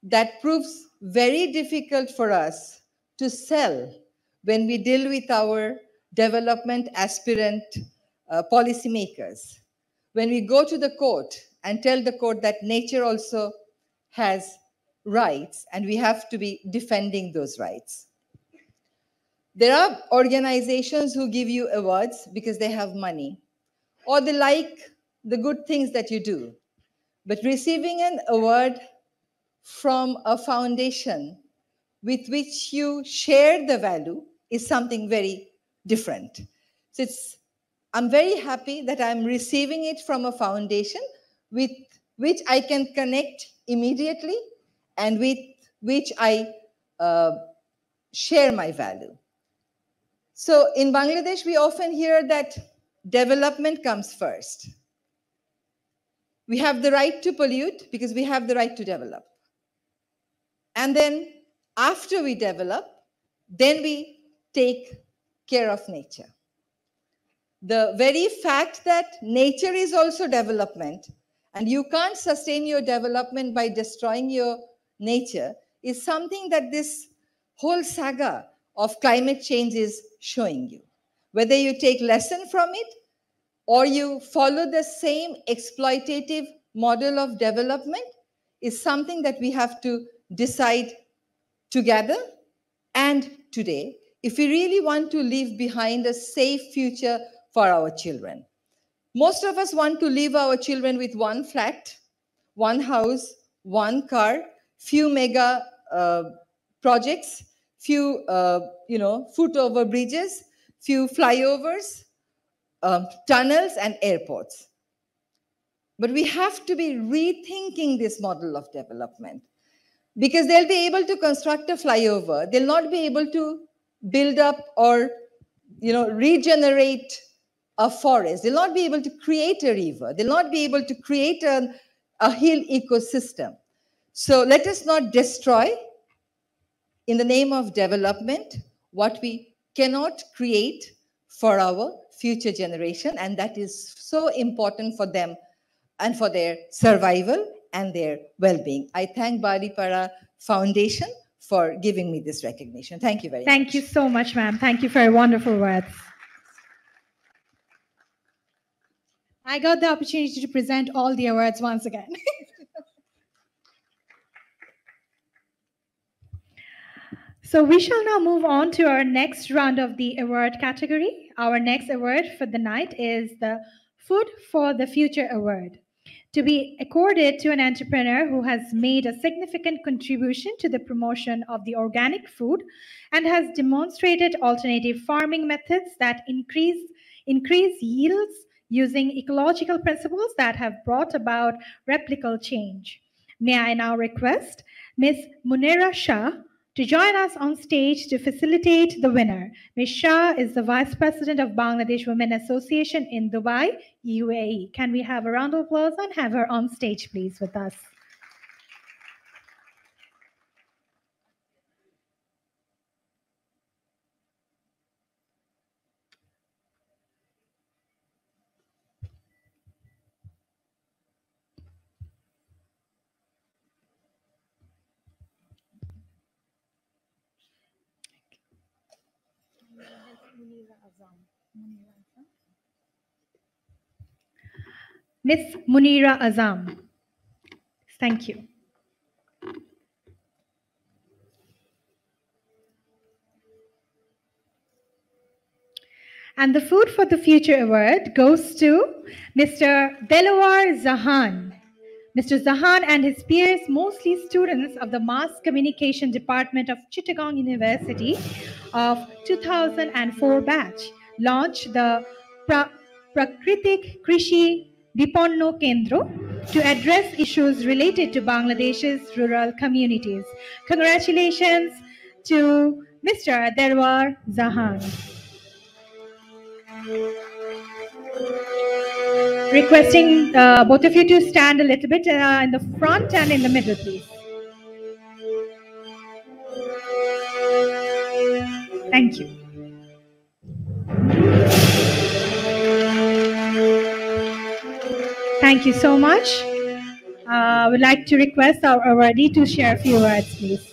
that proves very difficult for us to sell when we deal with our development aspirant policymakers. When we go to the court and tell the court that nature also has rights and we have to be defending those rights. There are organizations who give you awards because they have money or they like the good things that you do. But receiving an award from a foundation with which you share the value is something very different. So I'm very happy that I'm receiving it from a foundation with which I can connect immediately and with which I share my value. So in Bangladesh, we often hear that development comes first. We have the right to pollute because we have the right to develop. And then after we develop, then we take care of nature. The very fact that nature is also development and you can't sustain your development by destroying your nature is something that this whole saga of climate change is showing you. Whether you take lesson from it or you follow the same exploitative model of development is something that we have to decide together and today if we really want to leave behind a safe future for our children. Most of us want to leave our children with one flat, one house, one car, few mega projects, few foot over bridges, few flyovers, tunnels and airports. But we have to be rethinking this model of development because they'll be able to construct a flyover. They'll not be able to build up or regenerate a forest. They'll not be able to create a river. They'll not be able to create a hill ecosystem. So let us not destroy in the name of development what we cannot create for our future generation, and that is so important for them and for their survival and their well-being. I thank Balipara Foundation for giving me this recognition. Thank you very much. Thank you so much, ma'am. Thank you for your wonderful words. I got the opportunity to present all the awards once again. So we shall now move on to our next round of the award category. Our next award for the night is the Food for the Future Award, to be accorded to an entrepreneur who has made a significant contribution to the promotion of the organic food and has demonstrated alternative farming methods that increase yields using ecological principles that have brought about replicable change. May I now request Ms. Munira Shah to join us on stage to facilitate the winner. Ms. Shah is the Vice President of Bangladesh Women Association in Dubai, UAE. Can we have a round of applause and have her on stage, please, with us? Ms. Munira Azam. Thank you. And the Food for the Future Award goes to Mr. Delawar Zahan. Mr. Zahan and his peers, mostly students of the Mass Communication Department of Chittagong University of 2004 batch, launched the Prakritik Krishi Vipanno Kendro to address issues related to Bangladesh's rural communities. Congratulations to Mr. Delawar Zahan. Requesting both of you to stand a little bit in the front and in the middle, please. Thank you. Thank you so much. I would like to request our awardee to share a few words, please.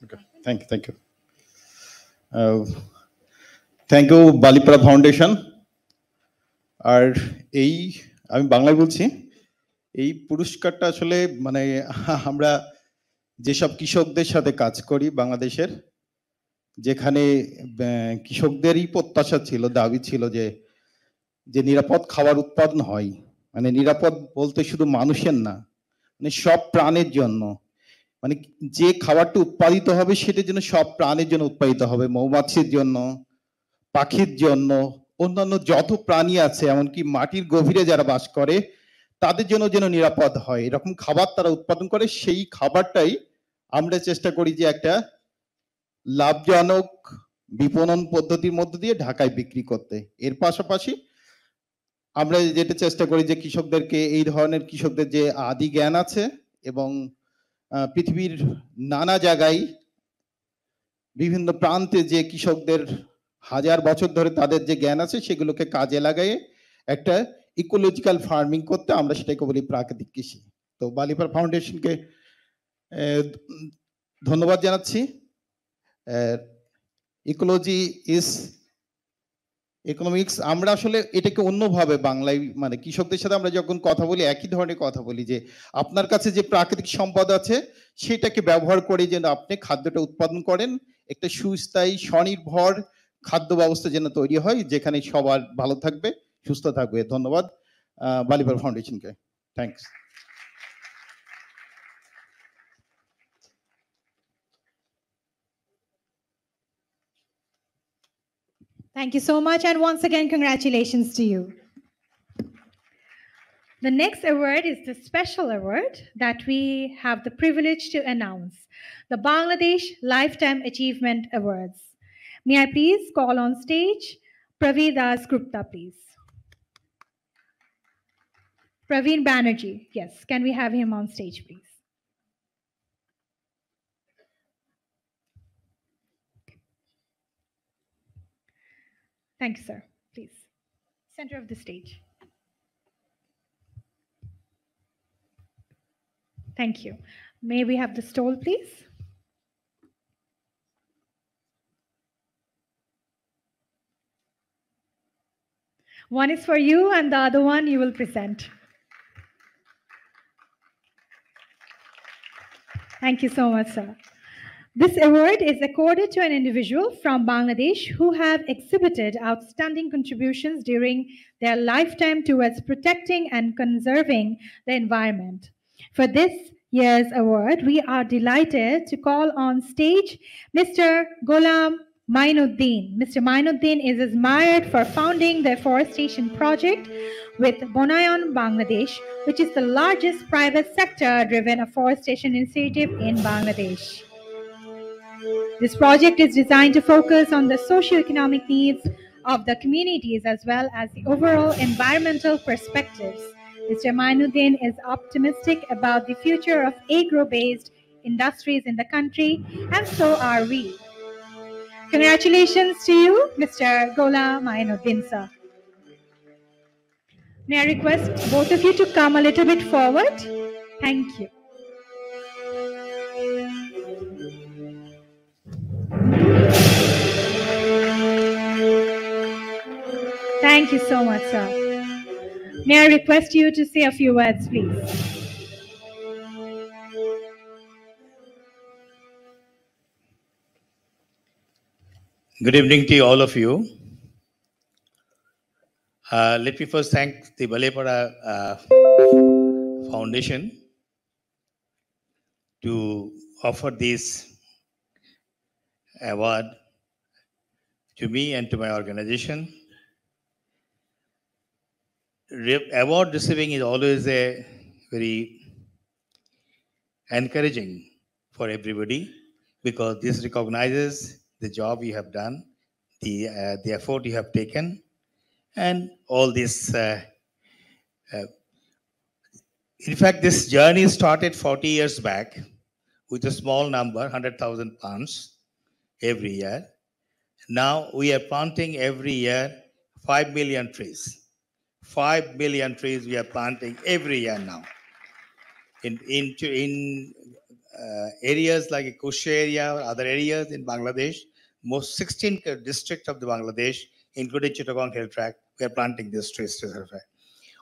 Okay. Thank you. Thank you, Balipara Foundation. আর এই আমি বাংলায় বলছি, এই পুরস্কারটা আসলে মানে আমরা যেসব কৃষকদের সাথে কাজ করি বাংলাদেশের, যেখানে কৃষকদেরই প্রত্যাশা ছিল, দাবি ছিল যে নিরাপদ খাবার উৎপাদন হয়, মানে নিরাপদ বলতে শুধু মানুষের না, মানে সব প্রাণের জন্য, মানে যে খাবারটা উৎপাদিত হবে সেটা যেন সব প্রাণের জন্য উৎপাদিত হবে, মৌমাছির জন্য, পাখির জন্য, অন্যান্য যত প্রাণী আছে, এমনকি মাটির গভীরে যারা বাস করে তাদের জন্য যেন নিরাপদ হয়, এরকম খাবার তারা উৎপাদন করে। সেই খাবারটাই আমরা চেষ্টা করি যে একটা লাভজনক বিপণন পদ্ধতির মধ্য দিয়ে ঢাকায় বিক্রি করতে। এর পাশাপাশি আমরা যেটা চেষ্টা করি যে কৃষকদেরকে, এই ধরনের কৃষকদের যে আদি জ্ঞান আছে এবং পৃথিবীর নানা জায়গায় বিভিন্ন প্রান্তে যে কৃষকদের হাজার বছর ধরে তাদের যে জ্ঞান আছে সেগুলোকে কাজে লাগিয়ে একটা ইকোলজিক্যাল ফার্মিং করতে, আমরা সেটাকে বলি প্রাকৃতিক কৃষি। তো বালিপাড়া ফাউন্ডেশনকে ধন্যবাদ জানাচ্ছি। ইকোলজি ইজ ইকোনমিক্স, আমরা আসলে এটাকে অন্যভাবে বাংলায়, মানে কৃষকদের সাথে আমরা যখন কথা বলি একই ধরনের কথা বলি যে আপনার কাছে যে প্রাকৃতিক সম্পদ আছে সেটাকে ব্যবহার করে যেন আপনি খাদ্যটা উৎপাদন করেন, একটা সুস্থায়ী স্বনির্ভর খাদ্য ব্যবস্থা যেন তৈরি হয় যেখানে সবার ভালো থাকবে, সুস্থ থাকবে। ধন্যবাদ বালিপাড়া ফাউন্ডেশনকে। Thanks. Thank you so much, and once again, congratulations to you. The next award is the special award that we have the privilege to announce, the Bangladesh Lifetime Achievement Awards. May I please call on stage Partha Dasgupta, please. Praveen Banerjee. Yes, can we have him on stage, please? Thank you, sir. Please. Center of the stage. Thank you. May we have the stole, please? One is for you and the other one you will present. Thank you so much, sir. This award is accorded to an individual from Bangladesh who have exhibited outstanding contributions during their lifetime towards protecting and conserving the environment. For this year's award, we are delighted to call on stage Mr. Ghulam Mainuddin. Mr. Mainuddin is admired for founding the afforestation project with Bonayon, Bangladesh, which is the largest private sector-driven afforestation initiative in Bangladesh. This project is designed to focus on the socio-economic needs of the communities as well as the overall environmental perspectives. Mr. Mainuddin is optimistic about the future of agro-based industries in the country, and so are we. Congratulations to you, Mr. Ghulam Mainuddin, sir. May I request both of you to come a little bit forward? Thank you. Thank you so much, sir. May I request you to say a few words, please? Good evening to all of you. Let me first thank the Balepada Foundation to offer this award to me and to my organization. Award receiving is always a very encouraging for everybody because this recognizes the job you have done, the effort you have taken, and all this. In fact, this journey started 40 years back with a small number, 100,000 pounds every year. Now we are planting every year 5 million trees. 5 million trees we are planting every year now. In areas like Kush area or other areas in Bangladesh, most 16 districts of the Bangladesh, including Chittagong Hill Tract, we are planting these trees.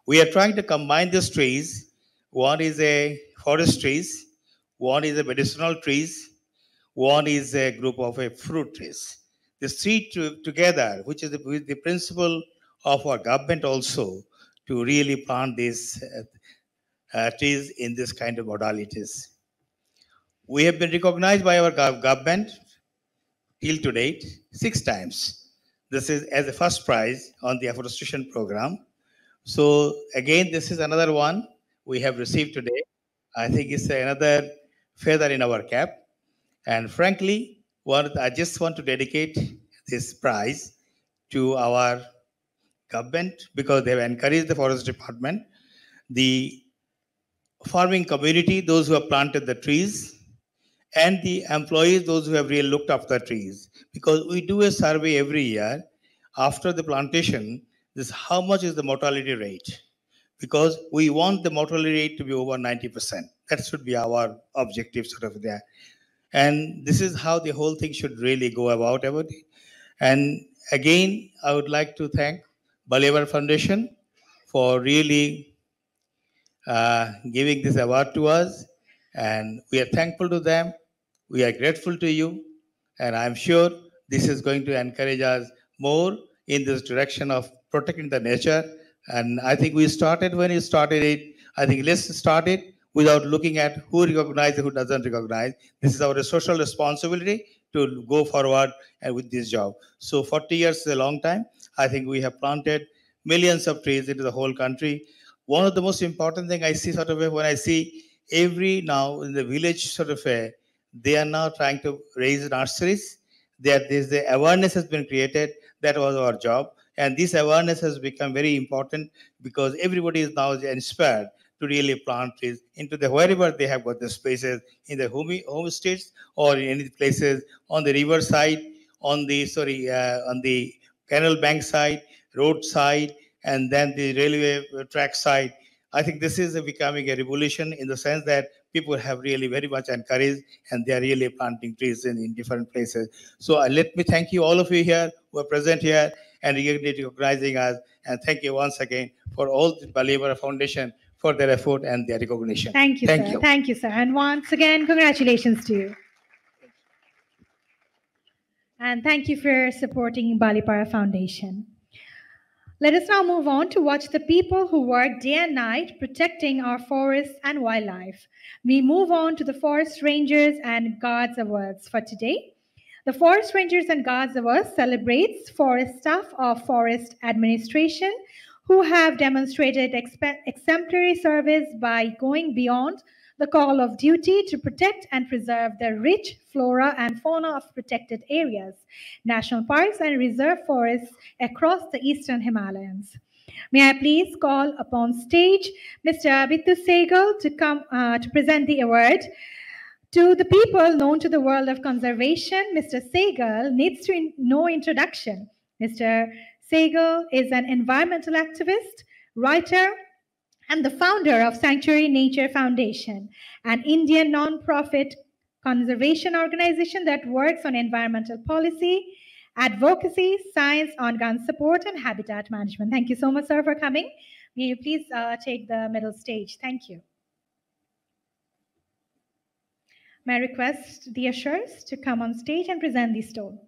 We are trying to combine these trees. One is a forest trees, one is a medicinal trees, one is a group of fruit trees. The three together, which is the principle of our government also, to really plant these trees in this kind of modalities. We have been recognized by our government till to date 6 times. This is as a first prize on the afforestation program. So again, this is another one we have received today. I think it's another feather in our cap. And frankly, I just want to dedicate this prize to our government because they have encouraged the forest department, the farming community, those who have planted the trees, and the employees, those who have really looked after the trees. Because we do a survey every year after the plantation, this how much is the mortality rate? Because we want the mortality rate to be over 90%. That should be our objective sort of there. And this is how the whole thing should really go about everything. And again, I would like to thank Balepada Foundation for really giving this award to us. And we are thankful to them. We are grateful to you. And I'm sure this is going to encourage us more in this direction of protecting the nature. And I think we started when you started it. I think let's start it without looking at who recognizes, who doesn't recognize. This is our social responsibility to go forward and with this job. So 40 years is a long time. I think we have planted millions of trees into the whole country. One of the most important thing I see sort of when I see every now in the village sort of they are now trying to raise nurseries. There's the awareness has been created. That was our job. And this awareness has become very important because everybody is now inspired to really plant trees into the wherever they have got the spaces in the home states or in any places on the river side, on the canal bank side, road side, and then the railway track side. I think this is becoming a revolution in the sense that people have really very much encouraged and they are really planting trees in different places. So let me thank you, all of you here who are present here and recognizing us. And thank you once again for all the Balivara Foundation for their effort and their recognition. Thank you, sir. Thank you, sir. And once again, congratulations to you. And thank you for supporting Balipara Foundation. Let us now move on to watch the people who work day and night protecting our forests and wildlife. We move on to the Forest Rangers and Guards Awards for today. The Forest Rangers and Guards Awards celebrates forest staff of Forest Administration who have demonstrated exemplary service by going beyond the call of duty to protect and preserve the rich flora and fauna of protected areas, national parks and reserve forests across the eastern Himalayas. May I please call upon stage Mr. Bitu Sehgal to come to present the award. To the people known to the world of conservation, Mr. Sehgal needs no introduction. Mr. Sehgal is an environmental activist, writer, and the founder of Sanctuary Nature Foundation, an Indian non-profit conservation organization that works on environmental policy, advocacy, science on gun support, and habitat management. Thank you so much, sir, for coming. May you please take the middle stage. Thank you. May I request the ushers to come on stage and present the stole.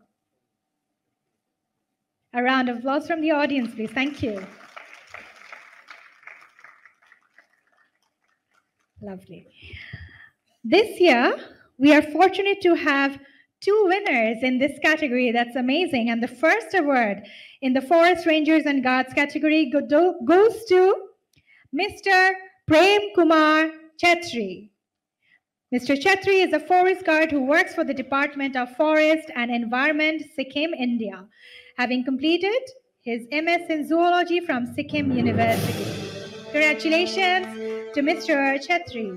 A round of applause from the audience, please. Thank you. Lovely. This year, we are fortunate to have two winners in this category. That's amazing. And the first award in the Forest Rangers and Guards category goes to Mr. Prem Kumar Chetri. Mr. Chetri is a forest guard who works for the Department of Forest and Environment, Sikkim, India, having completed his MS in Zoology from Sikkim University. Congratulations to Mr. Chetri.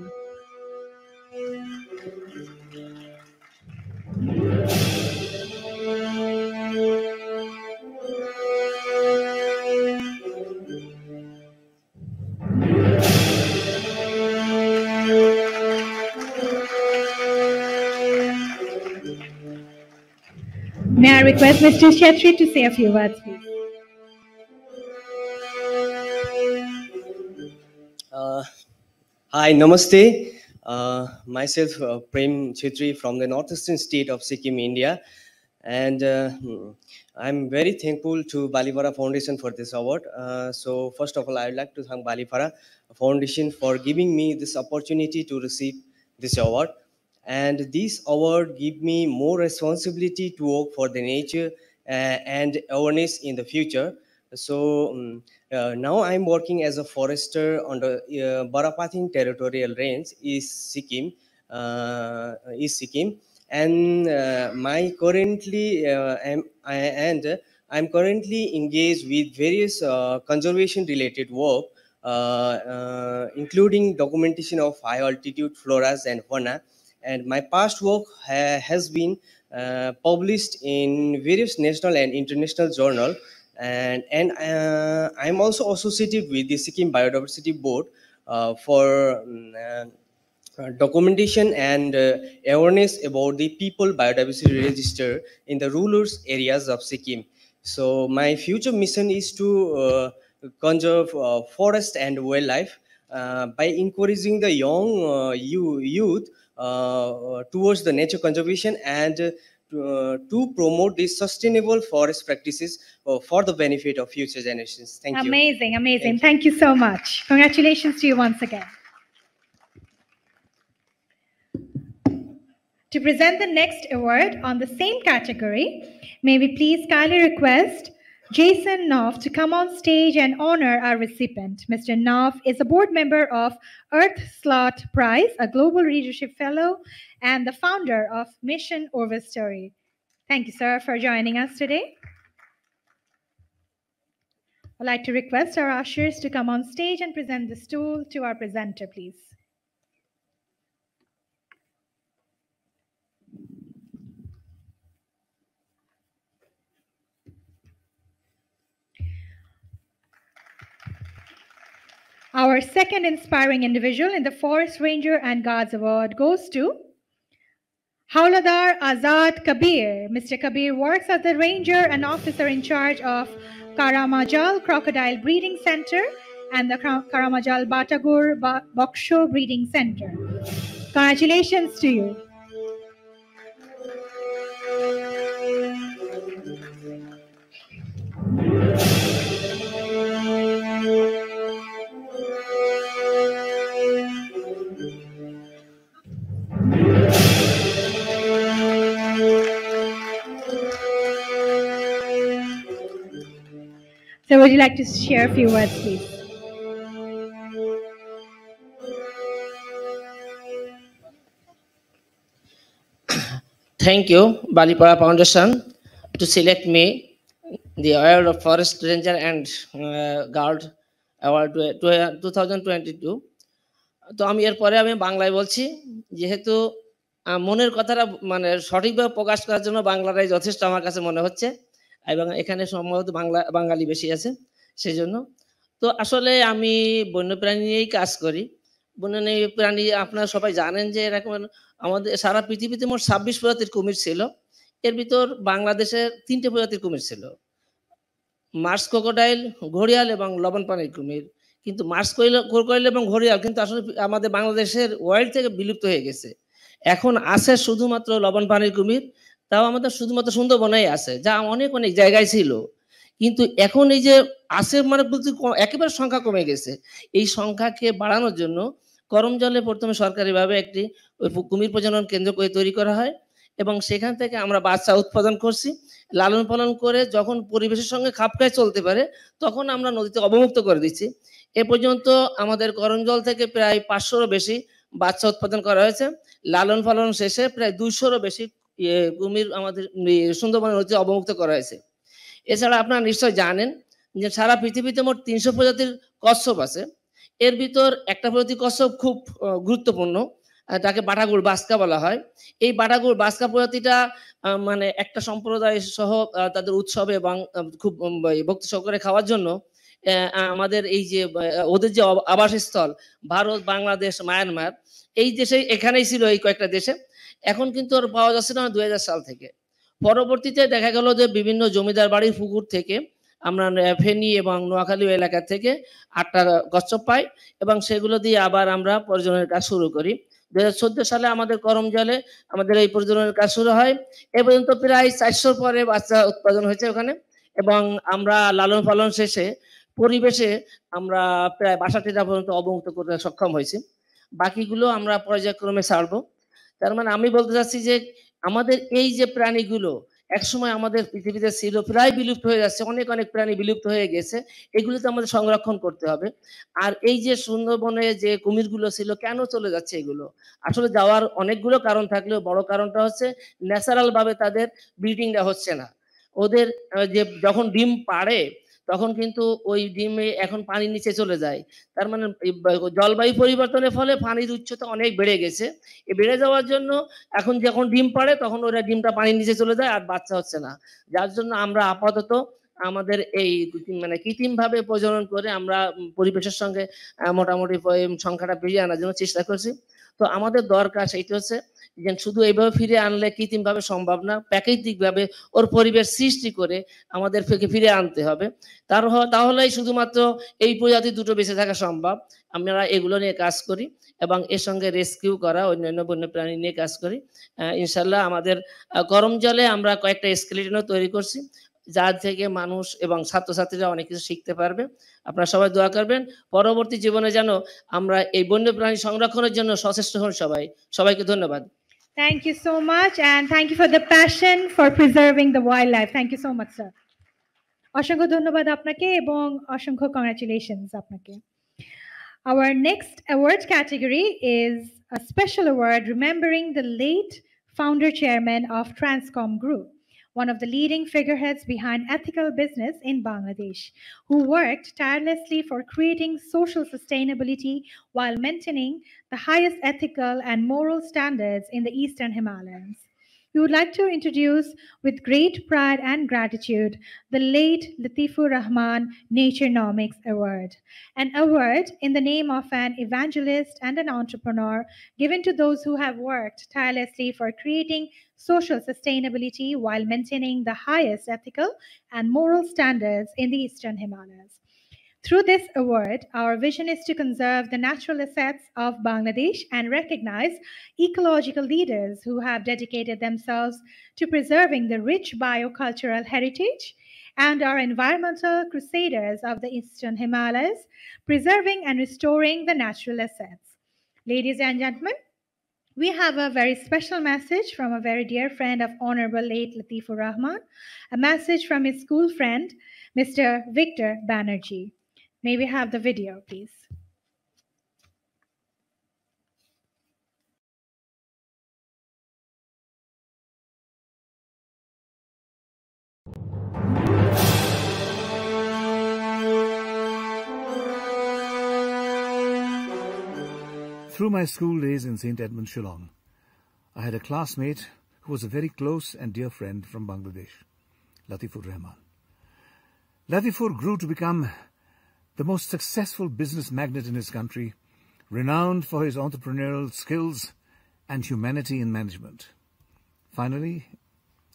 May I request Mr. Chetri to say a few words, please? Hi, namaste. Myself, Prem Chetri from the northeastern state of Sikkim, India. And I'm very thankful to Balivara Foundation for this award. So first of all, I would like to thank Balivara Foundation for giving me this opportunity to receive this award. And this award gives me more responsibility to work for the nature and awareness in the future. So now I'm working as a forester on the Barapathing Territorial Range, East Sikkim, and I'm currently engaged with various conservation-related work, including documentation of high-altitude floras and fauna. And my past work has been published in various national and international journals. And I'm also associated with the Sikkim Biodiversity Board for documentation and awareness about the people biodiversity register in the rural areas of Sikkim. So my future mission is to conserve forest and wildlife by encouraging the young youth towards the nature conservation and to promote these sustainable forest practices for the benefit of future generations. Thank you. Amazing, amazing. Thank you so much. Congratulations to you once again. To present the next award on the same category, may we please kindly request Jason Knopf to come on stage and honor our recipient. Mr. Knopf is a board member of Earth Slot Prize, a global leadership fellow, and the founder of Mission Over Story. Thank you, sir, for joining us today. I'd like to request our ushers to come on stage and present the stool to our presenter, please. Our second inspiring individual in the Forest Ranger and Guards Award goes to Hauladar Azad Kabir. Mr. Kabir works as the ranger and officer in charge of Karamajal Crocodile Breeding Center and the Karamajal Batagur Boksho Breeding Center. Congratulations to you. So would you like to share a few words, please? Thank you, Balipara Foundation, to select me the award of Forest Ranger and Guard Award 2022. তো আমি এরপরে আমি বাংলায় বলছি, যেহেতু মনের কথাটা মানে সঠিকভাবে প্রকাশ করার জন্য বাংলাটাই যথেষ্ট আমার কাছে মনে হচ্ছে, এবং এখানে সম্ভবত বাঙালি বেশি আছে সেই জন্য। তো আসলে আমি বন্যপ্রাণী নিয়েই কাজ করি। বন্যপ্রাণী আপনারা সবাই জানেন যে এরকম আমাদের সারা পৃথিবীতে মোট 26 প্রজাতির কুমির ছিল। এর ভিতর বাংলাদেশের 3টে প্রজাতির কুমির ছিল, মার্স ক্রোকোডাইল, ঘড়িয়াল এবং লবণ পানির কুমির। কিন্তু মার্স ক্রোকোডাইল এবং ঘড়িয়াল কিন্তু আসলে আমাদের বাংলাদেশের ওয়াইল্ড থেকে বিলুপ্ত হয়ে গেছে। এখন আছে শুধুমাত্র লবণ পানির কুমির, তাও আমাদের শুধুমাত্র সুন্দরবনেই আছে, যা অনেক অনেক জায়গায় ছিল। কিন্তু এখন এই যে আছে মানে বলতে একেবারে সংখ্যা কমে গেছে। এই সংখ্যাকে বাড়ানোর জন্য করমজলে প্রথমে সরকারিভাবে একটি কুমির প্রজনন কেন্দ্র তৈরি করা হয়, এবং সেখান থেকে আমরা বাচ্চা উৎপাদন করছি। লালন পালন করে যখন পরিবেশের সঙ্গে খাপ খায় চলতে পারে তখন আমরা নদীতে অবমুক্ত করে দিচ্ছি। এ পর্যন্ত আমাদের করমজল থেকে প্রায় 500-রও বেশি বাচ্চা উৎপাদন করা হয়েছে। লালন পালন শেষে প্রায় 200-রও বেশি কুমির আমাদের সুন্দরবন নদীতে অবমুক্ত করা হয়েছে। এছাড়া আপনারা নিশ্চয় জানেন যে সারা পৃথিবীতে মোট 300 প্রজাতির কচ্ছপ আছে। এর ভিতর একটা প্রজাতি কচ্ছপ খুব গুরুত্বপূর্ণ, তাকে বাটাগুড় বাস্কা বলা হয়। এই বাটাগুড় বাস্কা প্রজাতিটা মানে একটা সম্প্রদায় সহ তাদের উৎসবে এবং খুব ভক্তি সহকারে খাওয়ার জন্য আমাদের এই যে ওদের যে আবাসস্থল ভারত, বাংলাদেশ, মায়ানমার, এই দেশে এখানেই ছিল এই কয়েকটা দেশে। এখন কিন্তু ওর পাওয়া যাচ্ছে না 2000 সাল থেকে। পরবর্তীতে দেখা গেল যে বিভিন্ন জমিদার বাড়ির পুকুর থেকে আমরা ফেনী এবং নোয়াখালী এলাকা থেকে 8টা কচ্ছপ পাই, এবং সেগুলো দিয়ে আবার আমরা প্রজননের কাজ শুরু করি। 2014 সালে আমাদের করমজলে আমাদের এই প্রজননের কাজ শুরু হয়। এ পর্যন্ত প্রায় 400 পরে বাচ্চা উৎপাদন হয়েছে ওখানে, এবং আমরা লালন পালন শেষে পরিবেশে আমরা প্রায় 62টা পর্যন্ত অবমুক্ত করতে সক্ষম হয়েছি। বাকিগুলো আমরা পর্যায়ক্রমে ছাড়বো। তার মানে আমি বলতে চাচ্ছি যে আমাদের এই যে প্রাণীগুলো একসময় আমাদের পৃথিবীতে ছিল, প্রায় বিলুপ্ত হয়ে যাচ্ছে, অনেক অনেক প্রাণী বিলুপ্ত হয়ে গেছে, এগুলোতে আমাদের সংরক্ষণ করতে হবে। আর এই যে সুন্দরবনে যে কুমিরগুলো ছিল কেন চলে যাচ্ছে, এগুলো আসলে যাওয়ার অনেকগুলো কারণ থাকলেও বড় কারণটা হচ্ছে ন্যাচারাল ভাবে তাদের ব্রিডিংটা হচ্ছে না। ওদের যে যখন ডিম পাড়ে তখন কিন্তু ওই ডিমে এখন পানির নিচে চলে যায়। তার মানে জলবায়ু পরিবর্তনের ফলে পানির উচ্চতা অনেক বেড়ে গেছে। এই বেড়ে যাওয়ার জন্য এখন যখন ডিম পাড়ে তখন ওরা ডিমটা পানির নিচে চলে যায় আর বাচ্চা হচ্ছে না। যার জন্য আমরা আপাতত আমাদের এই মানে কৃত্রিমভাবে প্রজনন করে আমরা পরিবেশের সঙ্গে মোটামুটি সংখ্যাটা ফিরিয়ে আনার জন্য চেষ্টা করছি। তো আমাদের দরকার সেইটা হচ্ছে যে শুধু এইভাবে ফিরে আনলে কৃত্রিমভাবে সম্ভব না, প্রাকৃতিকভাবে ওর পরিবেশ সৃষ্টি করে আমাদের ফিরে আনতে হবে। তাহলেই শুধুমাত্র এই প্রজাতি দুটো বেঁচে থাকা সম্ভব। আমরা এগুলো নিয়ে কাজ করি এবং এর সঙ্গে রেস্কিউ করা অন্যান্য বন্যপ্রাণী নিয়ে কাজ করি। ইনশাল্লাহ আমাদের করমজলে আমরা কয়েকটা স্কেলিটনও তৈরি করছি, যার থেকে মানুষ এবং ছাত্রছাত্রীরা অনেক কিছু শিখতে পারবে। আপনারা সবাই দোয়া করবেন পরবর্তী জীবনে যেন আমরা এই বন্যপ্রাণী সংরক্ষণের জন্য সচেষ্ট হন। সবাইকে ধন্যবাদ। Thank you so much, and thank you for the passion for preserving the wildlife. Thank you so much, sir. অসংখ্য ধন্যবাদ আপনাকে এবং অসংখ্য কংগ্রাচুলেশনস আপনাকে। Our next award category is a special award remembering the late founder chairman of Transcom Group. one of the leading figureheads behind ethical business in Bangladesh, who worked tirelessly for creating social sustainability while maintaining the highest ethical and moral standards in the Eastern Himalayas. We would like to introduce, with great pride and gratitude, the late Latifur Rahman Naturenomics Award, an award in the name of an evangelist and an entrepreneur given to those who have worked tirelessly for creating social sustainability while maintaining the highest ethical and moral standards in the Eastern Himalayas. Through this award, our vision is to conserve the natural assets of Bangladesh and recognize ecological leaders who have dedicated themselves to preserving the rich biocultural heritage, and our environmental crusaders of the Eastern Himalayas, preserving and restoring the natural assets. Ladies and gentlemen, we have a very special message from a very dear friend of Honorable late Latifur Rahman, a message from his school friend, Mr. Victor Banerjee. May we have the video, please? Through my school days in St. Edmund, Shillong, I had a classmate who was a very close and dear friend from Bangladesh, Latifur Rahman. Latifur grew to become the most successful business magnate in his country, renowned for his entrepreneurial skills and humanity in management. Finally,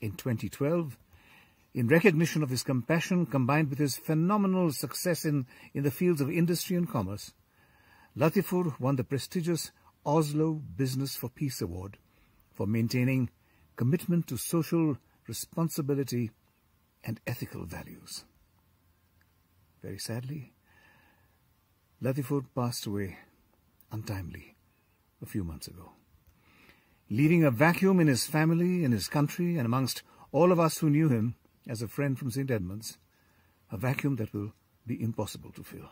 in 2012, in recognition of his compassion combined with his phenomenal success in the fields of industry and commerce, Latifur won the prestigious Oslo Business for Peace Award for maintaining commitment to social responsibility and ethical values. Very sadly, Latifur passed away untimely a few months ago, leaving a vacuum in his family, in his country, and amongst all of us who knew him as a friend from St. Edmunds, a vacuum that will be impossible to fill.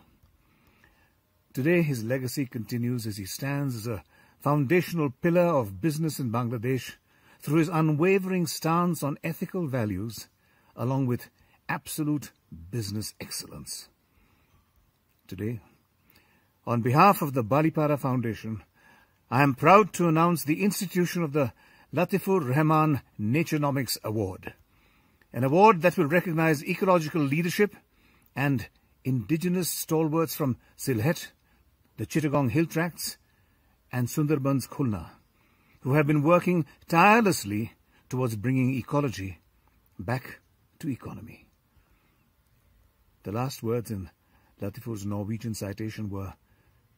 Today, his legacy continues as he stands as a foundational pillar of business in Bangladesh through his unwavering stance on ethical values, along with absolute business excellence. Today, on behalf of the Balipara Foundation, I am proud to announce the institution of the Latifur Rahman Naturenomics Award, an award that will recognize ecological leadership and indigenous stalwarts from Sylhet, the Chittagong Hill Tracts, and Sundarban's Khulna, who have been working tirelessly towards bringing ecology back to economy. The last words in Latifur's Norwegian citation were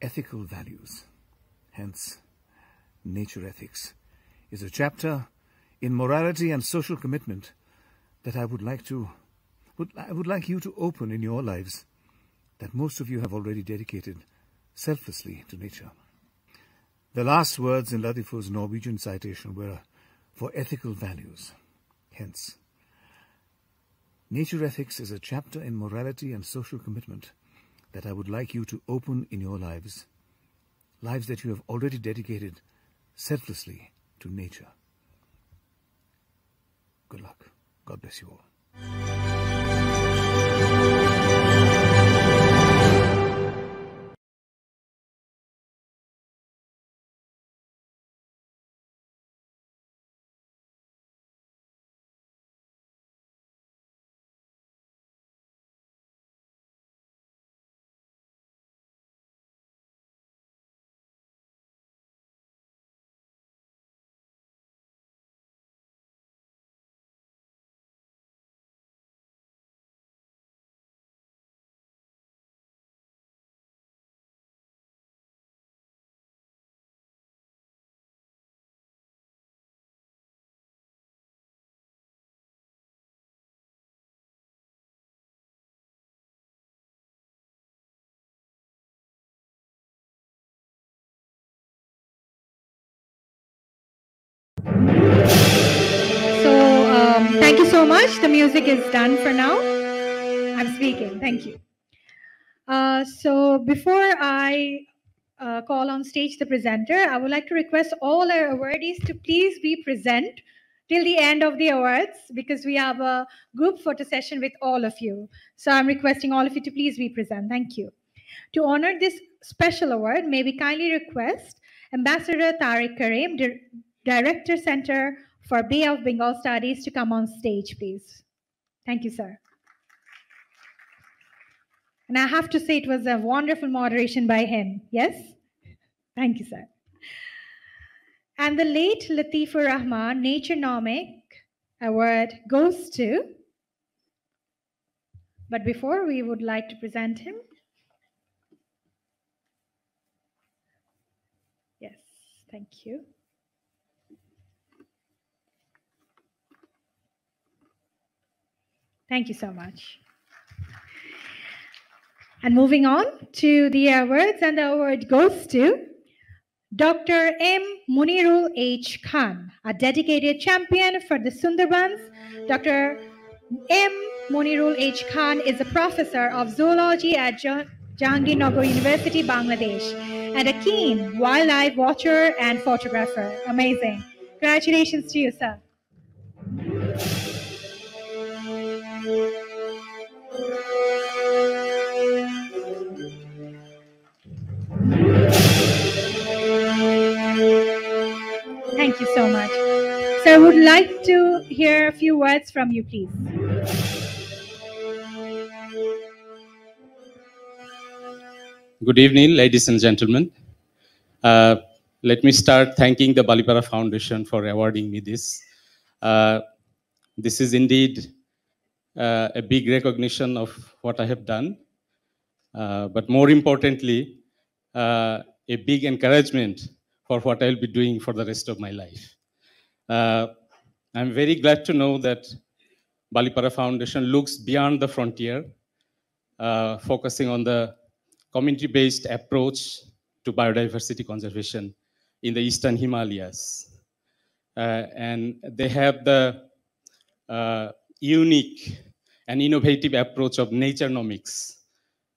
ethical values. Hence, nature ethics is a chapter in morality and social commitment that I would like you to open in your lives, that most of you have already dedicated selflessly to nature. The last words in Latifur's Norwegian citation were for ethical values. Hence, nature ethics is a chapter in morality and social commitment that I would like you to open in your lives, lives that you have already dedicated selflessly to nature. Good luck. God bless you all. Thank you so much. The music is done for now. I'm speaking. Thank you. So before I call on stage the presenter, I would like to request all our awardees to please be present till the end of the awards because we have a group photo session with all of you. So I'm requesting all of you to please be present. Thank you. To honor this special award, may we kindly request Ambassador Tariq Karim, Director Center for Bay of Bengal Studies, to come on stage, please. Thank you, sir. And I have to say it was a wonderful moderation by him. Yes? Thank you, sir. And the late Latifur Rahman Naturenomic Award goes to, but before we would like to present him. Yes, thank you. Thank you so much. And moving on to the awards, and the award goes to Dr. M. Munirul H. Khan, a dedicated champion for the Sundarbans. Dr. M. Munirul H. Khan is a professor of zoology at Jahangirnagar University, Bangladesh, and a keen wildlife watcher and photographer. Amazing. Congratulations to you, sir. Thank you so much. So I would like to hear a few words from you, please. Good evening, ladies and gentlemen. Let me start thanking the Balipara Foundation for awarding me this. This is indeed a big recognition of what I have done, but more importantly, a big encouragement for what I'll be doing for the rest of my life. I'm very glad to know that Balipara Foundation looks beyond the frontier, focusing on the community-based approach to biodiversity conservation in the Eastern Himalayas. And they have the unique and innovative approach of naturenomics,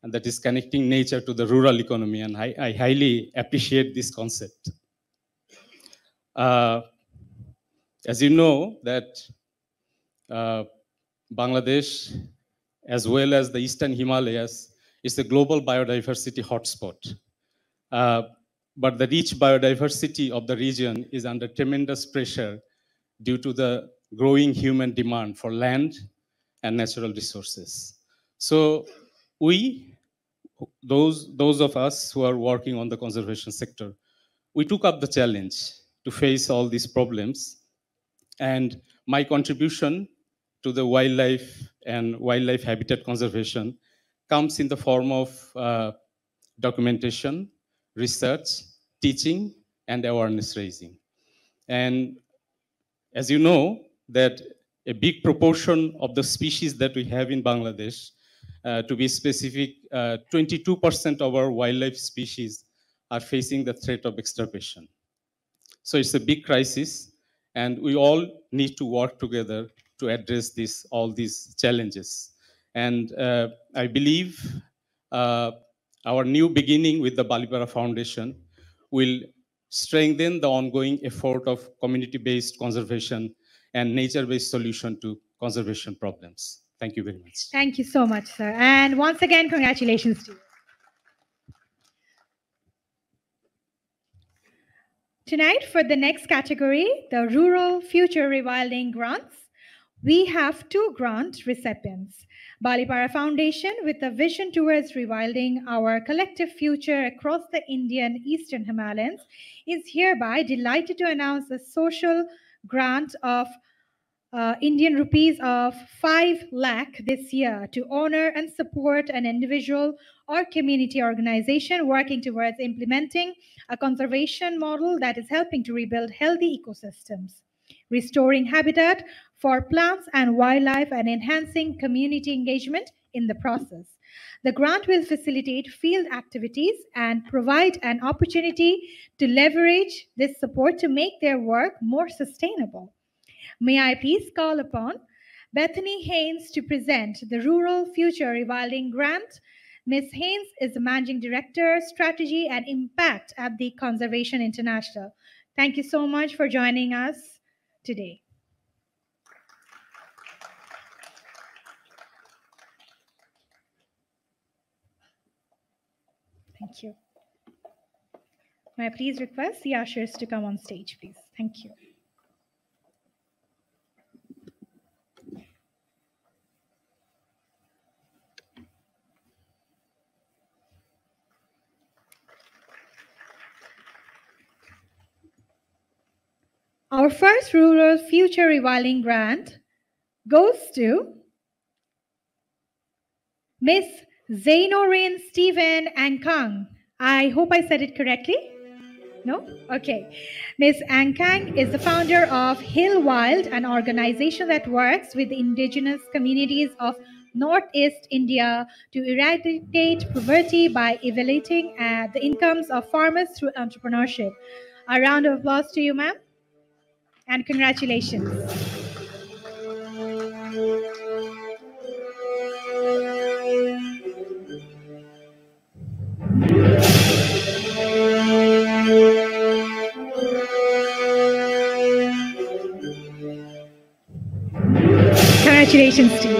and that is connecting nature to the rural economy, and I highly appreciate this concept. As you know, that Bangladesh, as well as the Eastern Himalayas, is a global biodiversity hotspot. But the rich biodiversity of the region is under tremendous pressure due to the growing human demand for land and natural resources. So those of us who are working on the conservation sector, we took up the challenge to face all these problems. And my contribution to the wildlife and wildlife habitat conservation comes in the form of documentation, research, teaching, and awareness raising. And as you know, that a big proportion of the species that we have in Bangladesh, to be specific, 22% of our wildlife species are facing the threat of extirpation. So it's a big crisis, and we all need to work together to address all these challenges. And I believe our new beginning with the Balipara Foundation will strengthen the ongoing effort of community-based conservation and nature-based solution to conservation problems. Thank you very much. Thank you so much, sir. And once again, congratulations to you. Tonight, for the next category, the Rural Future Rewilding Grants, we have 2 grant recipients. Balipara Foundation, with a vision towards rewilding our collective future across the Indian Eastern Himalayas, is hereby delighted to announce a social grant of Indian rupees of 5 lakh this year to honor and support an individual or community organization working towards implementing a conservation model that is helping to rebuild healthy ecosystems, restoring habitat for plants and wildlife, and enhancing community engagement in the process. The grant will facilitate field activities and provide an opportunity to leverage this support to make their work more sustainable. May I please call upon Bethany Haynes to present the Rural Future Rewilding Grant. Ms. Haynes is the Managing Director, Strategy and Impact at the Conservation International. Thank you so much for joining us today. Thank you. May I please request the ushers to come on stage, please? Thank you. Our first Rural Future Rewilding Grant goes to Miss Zainorin Stephen Ankang. I hope I said it correctly. No? Okay. Ms. Ankang is the founder of Hill Wild, an organization that works with the indigenous communities of Northeast India to eradicate poverty by elevating the incomes of farmers through entrepreneurship. A round of applause to you, ma'am, and congratulations. Congratulations to you.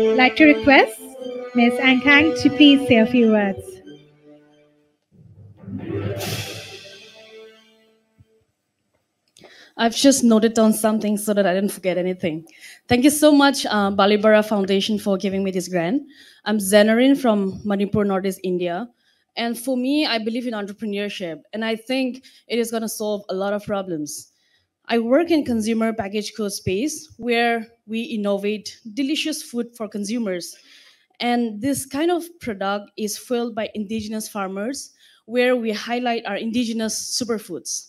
I'd like to request Ms. Ankang to please say a few words. I've just noted down something so that I didn't forget anything. Thank you so much, Balibara Foundation, for giving me this grant. I'm Zanarin from Manipur, Northeast India. And for me, I believe in entrepreneurship, and I think it is going to solve a lot of problems. I work in consumer packaged goods space where we innovate delicious food for consumers. And this kind of product is fueled by indigenous farmers, where we highlight our indigenous superfoods.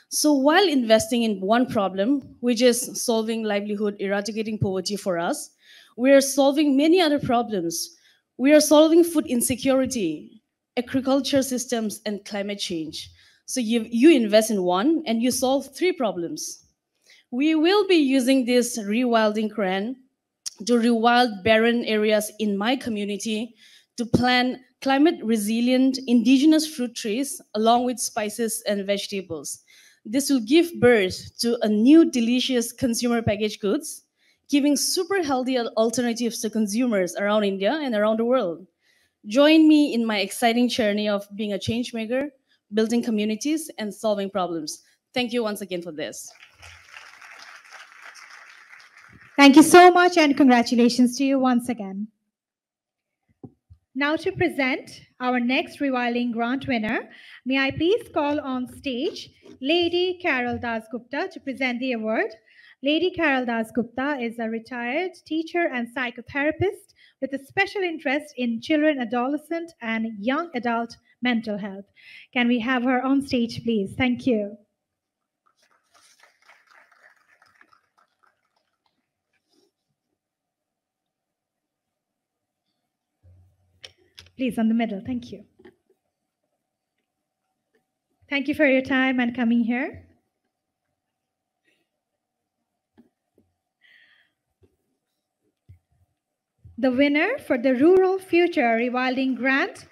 So while investing in one problem, which is solving livelihood, eradicating poverty for us, we are solving many other problems. We are solving food insecurity, agriculture systems, and climate change. So you invest in one and you solve three problems. We will be using this rewilding grant to rewild barren areas in my community to plant climate resilient indigenous fruit trees along with spices and vegetables. This will give birth to a new delicious consumer packaged goods, giving super healthy alternatives to consumers around India and around the world. Join me in my exciting journey of being a change maker, building communities, and solving problems. Thank you once again for this. Thank you so much, and congratulations to you once again. Now to present our next Rewilding Grant winner, may I please call on stage Lady Carol Dasgupta to present the award. Lady Carol Dasgupta is a retired teacher and psychotherapist with a special interest in children, adolescent, and young adult mental health. Can we have her on stage, please? Thank you. Please, on the middle. Thank you. Thank you for your time and coming here. The winner for the Rural Future Rewilding Grant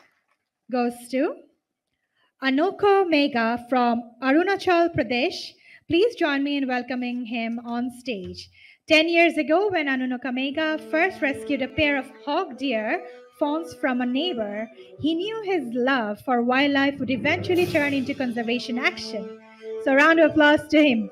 goes to Anoko Mega from Arunachal Pradesh. Please join me in welcoming him on stage. 10 years ago, when Anoko Mega first rescued a pair of hog deer fawns from a neighbor, he knew his love for wildlife would eventually turn into conservation action. So a round of applause to him.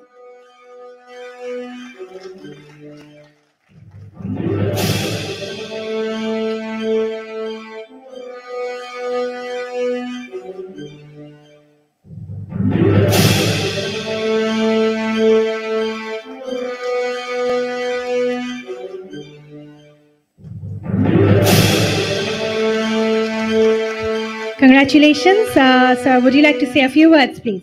Congratulations. Sir, would you like to say a few words, please?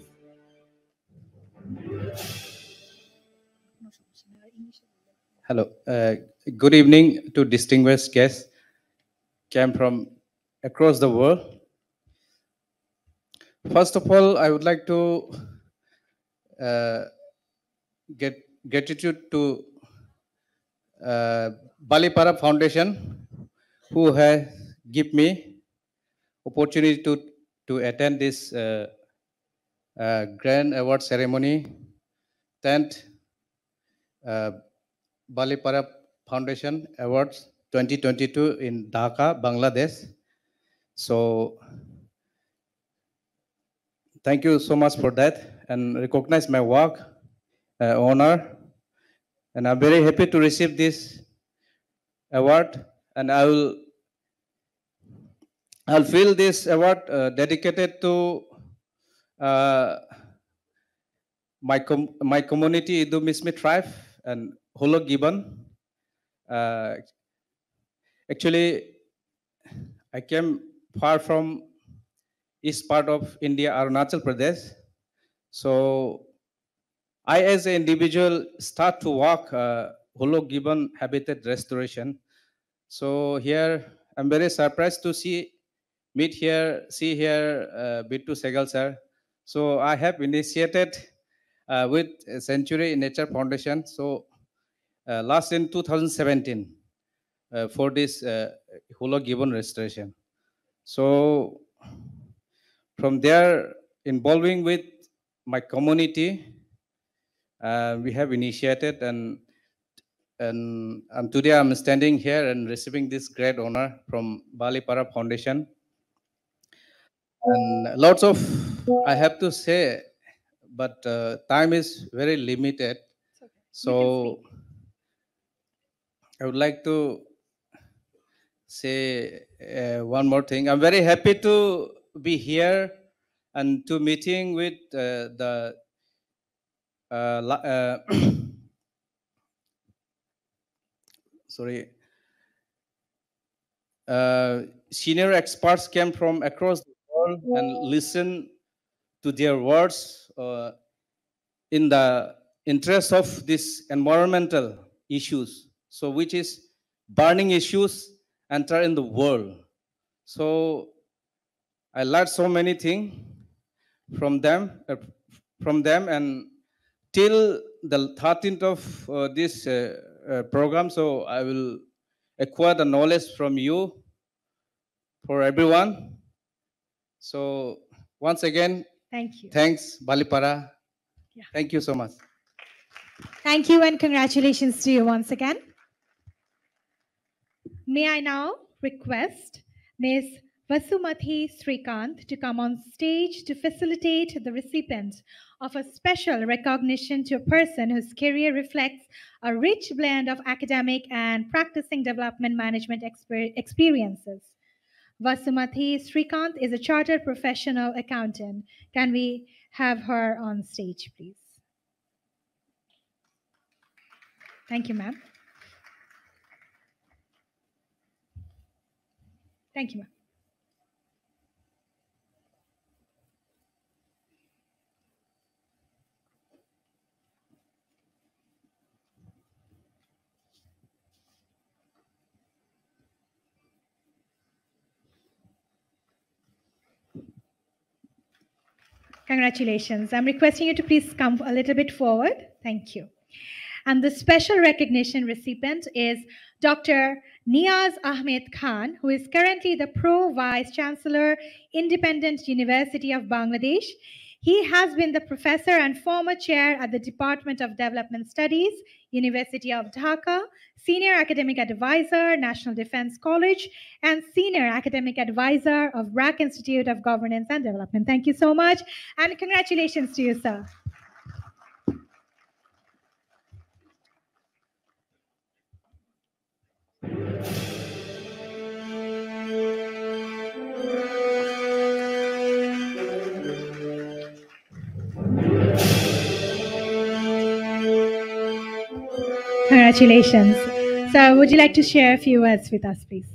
Hello. Good evening to distinguished guests came from across the world. First of all, I would like to get gratitude to Balipara Foundation, who has give me opportunity to attend this grand award ceremony. Thank Balipara Foundation Awards 2022 in Dhaka, Bangladesh. So thank you so much for that and recognize my work, honor. And I'm very happy to receive this award, and I'll feel this award dedicated to my community, Idu Mismi tribe and Holo Gibbon. Actually, I came far from east part of India, Arunachal Pradesh. So I, as an individual, start to work Holo Gibbon habitat restoration. So here, I'm very surprised to see here Bittu Segal sir. So I have initiated with Century Nature Foundation. So last in 2017 for this Holo Gibbon restoration. So from there, involving with my community, we have initiated and today I'm standing here and receiving this great honor from Balipara Foundation. And lots of I have to say, but time is very limited. Okay. So I would like to say one more thing. I'm very happy to be here and to meeting with the sorry, senior experts came from across the world and listen to their words in the interest of these environmental issues, so which is burning issues enter in the world. So I learned so many things from them, and till the 13th of this program. So I will acquire the knowledge from you, for everyone. So once again, thank you. Thanks, Balipara. Yeah. Thank you so much. Thank you and congratulations to you once again. May I now request Ms. Vasumati Srikant to come on stage to facilitate the recipient of a special recognition to a person whose career reflects a rich blend of academic and practicing development management experiences. Vasumati Srikant is a chartered professional accountant. Can we have her on stage, please? Thank you, ma'am. Thank you, ma'am. Congratulations. I'm requesting you to please come a little bit forward. Thank you. And the special recognition recipient is Dr. Niaz Ahmed Khan, who is currently the Pro Vice Chancellor, Independent University of Bangladesh. He has been the professor and former chair at the Department of Development Studies, University of Dhaka, senior academic advisor, National Defense College, and senior academic advisor of BRAC Institute of Governance and Development. Thank you so much, and congratulations to you, sir. Congratulations. So would you like to share a few words with us, please?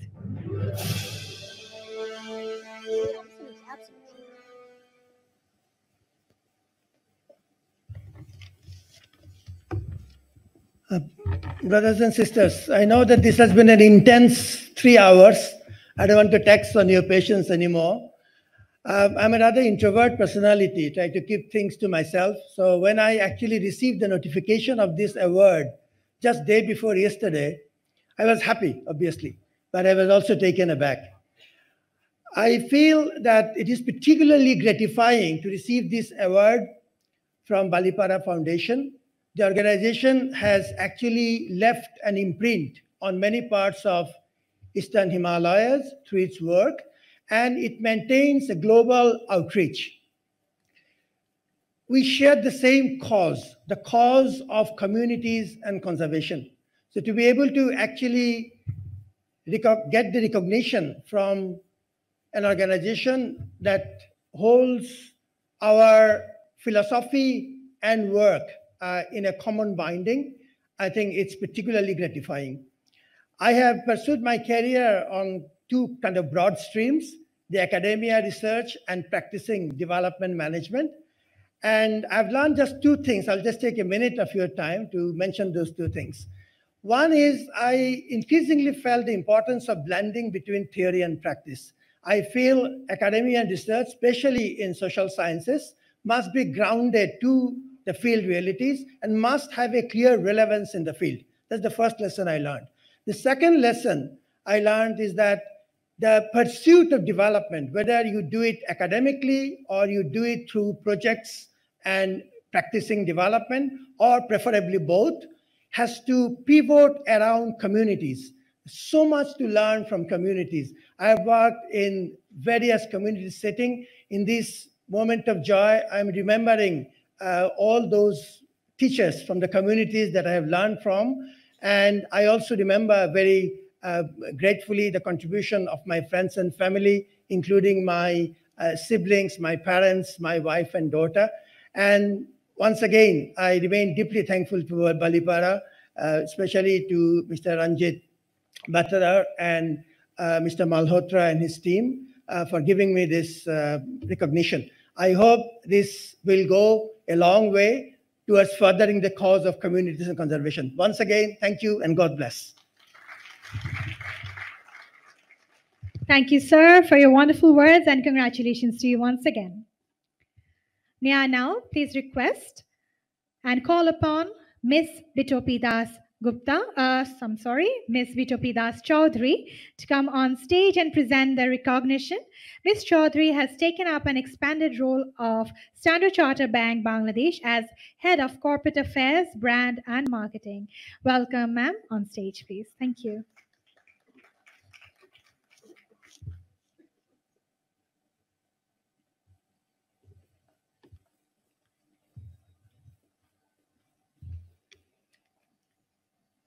Brothers and sisters, I know that this has been an intense 3 hours. I don't want to tax on your patience anymore. I'm a rather introvert personality, try to keep things to myself. So when I actually received the notification of this award just day before yesterday, I was happy, obviously, but I was also taken aback. I feel that it is particularly gratifying to receive this award from Balipara Foundation. The organization has actually left an imprint on many parts of Eastern Himalayas through its work, and it maintains a global outreach. We share the same cause, the cause of communities and conservation. So to be able to actually get the recognition from an organization that holds our philosophy and work in a common binding, I think it's particularly gratifying. I have pursued my career on two kind of broad streams, the academia research and practicing development management. And I've learned just two things. I'll just take a minute of your time to mention those two things. One is I increasingly felt the importance of blending between theory and practice. I feel academia and research, especially in social sciences, must be grounded to the field realities and must have a clear relevance in the field. That's the first lesson I learned. The second lesson I learned is that the pursuit of development, whether you do it academically or you do it through projects and practicing development, or preferably both, has to pivot around communities. So much to learn from communities. I've worked in various community settings. In this moment of joy, I'm remembering all those teachers from the communities that I have learned from. And I also remember very gratefully the contribution of my friends and family, including my siblings, my parents, my wife and daughter. And once again, I remain deeply thankful to Balipara, especially to Mr. Ranjit Bhattadar and Mr. Malhotra and his team for giving me this recognition. I hope this will go a long way towards furthering the cause of communities and conservation. Once again, thank you and God bless. Thank you, sir, for your wonderful words, and congratulations to you once again. May I now please request and call upon Miss Bitopi Dasgupta, Miss Bitopi Das Chaudhary to come on stage and present the recognition. Miss Chaudhary has taken up an expanded role of Standard Chartered Bank Bangladesh as Head of Corporate Affairs, Brand and Marketing. Welcome, ma'am, on stage, please. Thank you.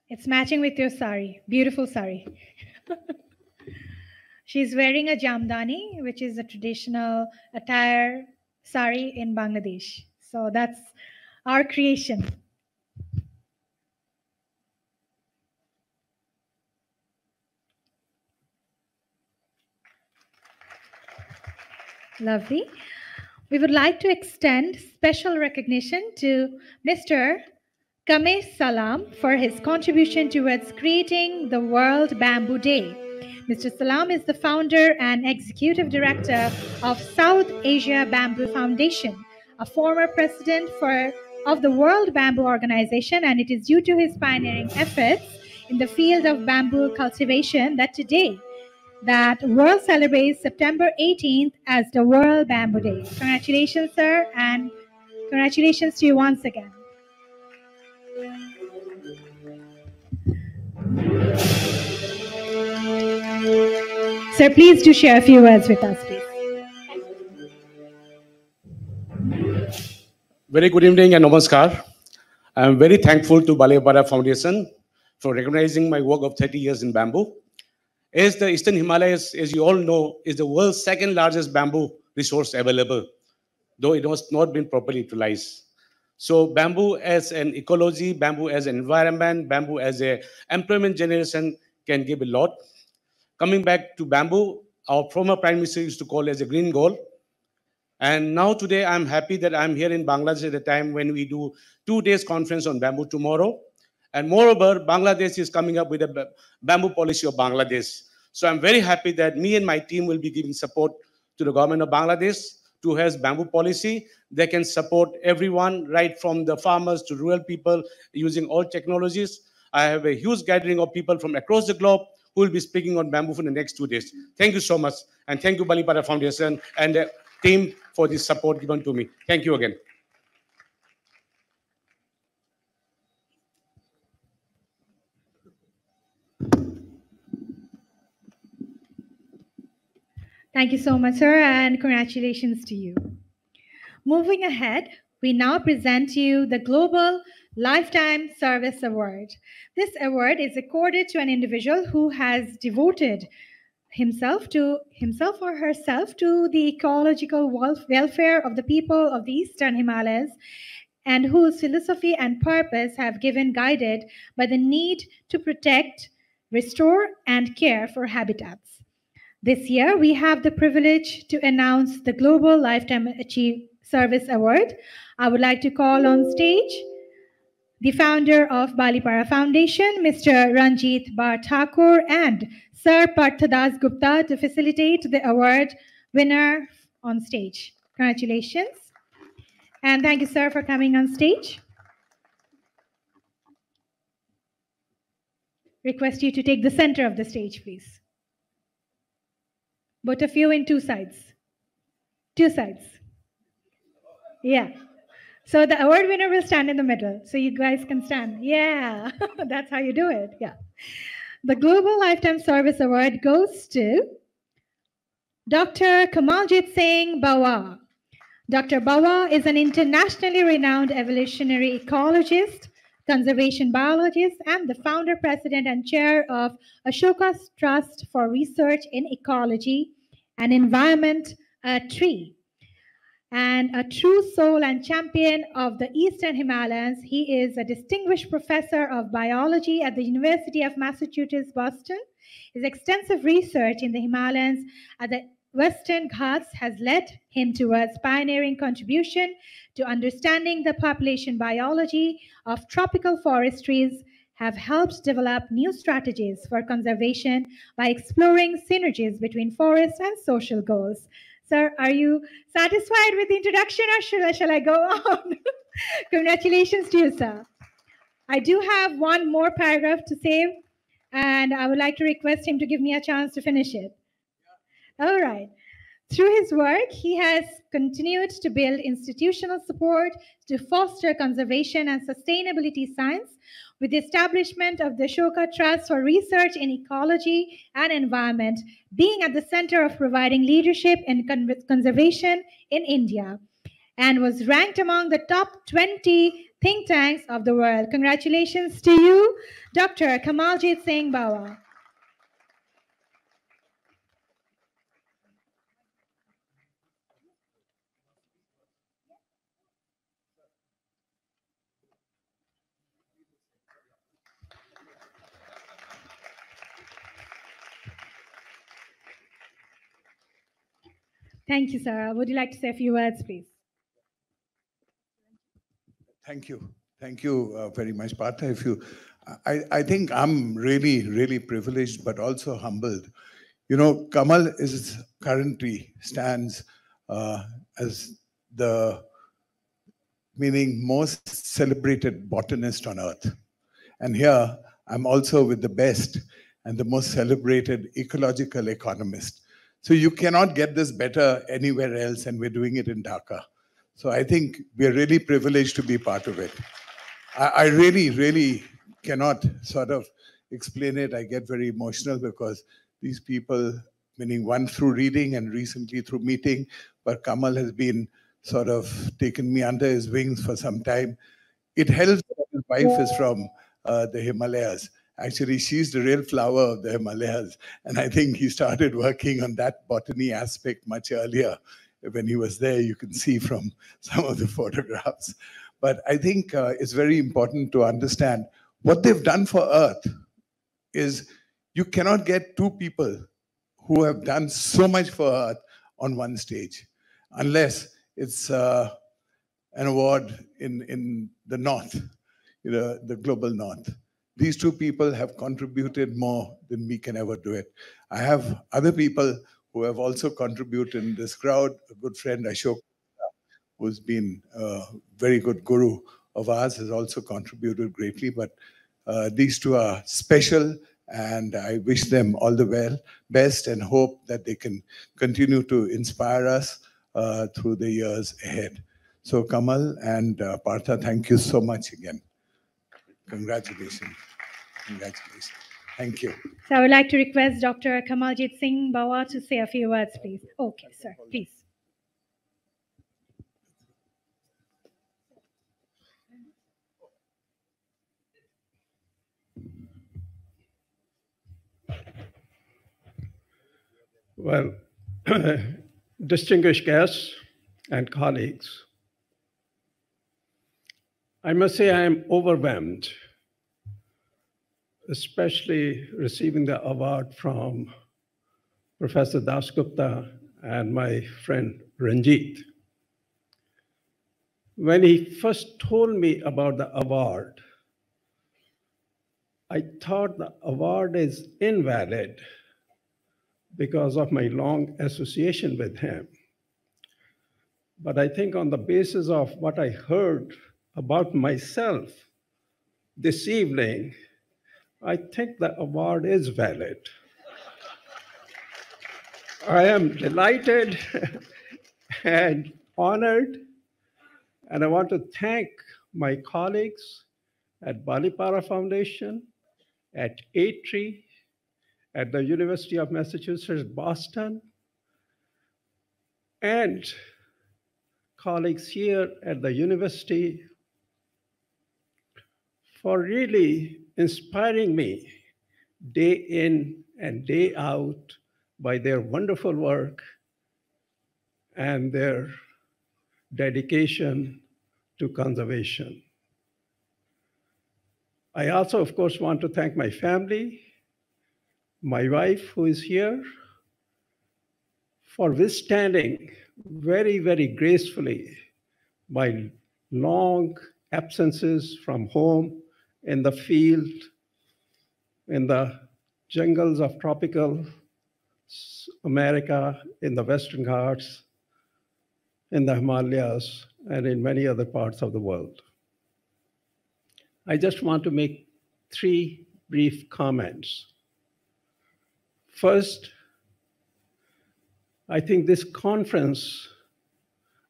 It's matching with your sari, beautiful sari. She's wearing a jamdani, which is a traditional attire sari in Bangladesh. So that's our creation. Lovely. We would like to extend special recognition to Mr. Kamesh Salam for his contribution towards creating the World Bamboo Day. Mr. Salam is the founder and executive director of South Asia Bamboo Foundation, a former president of the World Bamboo Organization, and it is due to his pioneering efforts in the field of bamboo cultivation that today that world celebrates September 18th as the World Bamboo Day. Congratulations, sir, and congratulations to you once again. Sir, please do share a few words with us, please. Very good evening and namaskar. I am very thankful to Balipara Foundation for recognizing my work of 30 years in bamboo. As the Eastern Himalayas, as you all know, is the world's second largest bamboo resource available, though it has not been properly utilized. So bamboo as an ecology, bamboo as an environment, bamboo as an employment generation can give a lot. Coming back to bamboo, our former Prime Minister used to call it as a green goal. And now today, I'm happy that I'm here in Bangladesh at a time when we do 2 days conference on bamboo tomorrow. And moreover, Bangladesh is coming up with a bamboo policy of Bangladesh. So I'm very happy that me and my team will be giving support to the government of Bangladesh to have bamboo policy. They can support everyone, right from the farmers to rural people, using all technologies. I have a huge gathering of people from across the globe who will be speaking on bamboo for the next 2 days. Thank you so much. And thank you, Balipara Foundation and the team for this support given to me. Thank you again. Thank you so much, sir, and congratulations to you. Moving ahead, we now present you the Global Lifetime Service Award. This award is accorded to an individual who has devoted himself or herself to the ecological welfare of the people of the Eastern Himalayas, and whose philosophy and purpose have given guided by the need to protect, restore, and care for habitats. This year, we have the privilege to announce the Global Lifetime Service Award. I would like to call on stage the founder of Balipara Foundation, Mr. Ranjit Bar Thakur, and Sir Partha Dasgupta to facilitate the award winner on stage. Congratulations. And thank you, sir, for coming on stage. Request you to take the center of the stage, please. Both of you in two sides. Two sides. Yeah. So the award winner will stand in the middle. So you guys can stand. Yeah. That's how you do it. Yeah. The Global Lifetime Service Award goes to Dr. Kamaljit Singh Bawa. Dr. Bawa is an internationally renowned evolutionary ecologist, conservation biologist, and the founder, president, and chair of Ashoka's Trust for Research in Ecology and Environment, a tree. And a true soul and champion of the Eastern Himalayas. He is a distinguished professor of biology at the University of Massachusetts, Boston. His extensive research in the Himalayas at the Western Ghats has led him towards pioneering contribution to understanding the population biology of tropical forestries, have helped develop new strategies for conservation by exploring synergies between forest and social goals. Sir, are you satisfied with the introduction, or shall I go on? Congratulations to you, sir. I do have one more paragraph to say, and I would like to request him to give me a chance to finish it. All right. Through his work, he has continued to build institutional support to foster conservation and sustainability science with the establishment of the Ashoka Trust for Research in Ecology and Environment, being at the center of providing leadership in conservation in India, and was ranked among the top 20 think tanks of the world. Congratulations to you, Dr. Kamaljit Singh Bawa. Thank you, sir. Would you like to say a few words, please? Thank you. Thank you very much, Partha. I think I'm really, really privileged, but also humbled. You know, Kamal currently stands as the most celebrated botanist on earth. And here, I'm also with the best and the most celebrated ecological economist. So you cannot get this better anywhere else, and we're doing it in Dhaka. So I think we're really privileged to be part of it. I really, really cannot sort of explain it. I get very emotional because these people, meaning one through reading and recently through meeting, but Kamal has been sort of taken me under his wings for some time. It helps that his wife is from the Himalayas. Actually, she's the real flower of the Himalayas. And I think he started working on that botany aspect much earlier. When he was there, you can see from some of the photographs. But I think it's very important to understand what they've done for Earth is you cannot get two people who have done so much for Earth on one stage, unless it's an award in the North, the global North. These two people have contributed more than we can ever do it. I have other people who have also contributed in this crowd. A good friend, Ashok, who's been a very good guru of ours, has also contributed greatly. But these two are special And I wish them all the best and hope that they can continue to inspire us through the years ahead. So Kamal and Partha, thank you so much again. Congratulations. Congratulations. Thank you. So I would like to request Dr. Kamaljit Singh Bawa to say a few words, please. Okay, sir, please. Well, distinguished guests and colleagues, I must say I am overwhelmed, especially receiving the award from Professor Dasgupta and my friend Ranjit. When he first told me about the award, I thought the award is invalid because of my long association with him. But I think on the basis of what I heard about myself this evening, I think the award is valid. I am delighted and honored, and I want to thank my colleagues at Balipara Foundation, at A-Tree, at the University of Massachusetts, Boston, and colleagues here at the university for really inspiring me day in and day out by their wonderful work and their dedication to conservation. I also, of course, want to thank my family, my wife who is here, for withstanding very, very gracefully my long absences from home, in the field, in the jungles of tropical America, in the Western Ghats, in the Himalayas, and in many other parts of the world. I just want to make 3 brief comments. First, I think this conference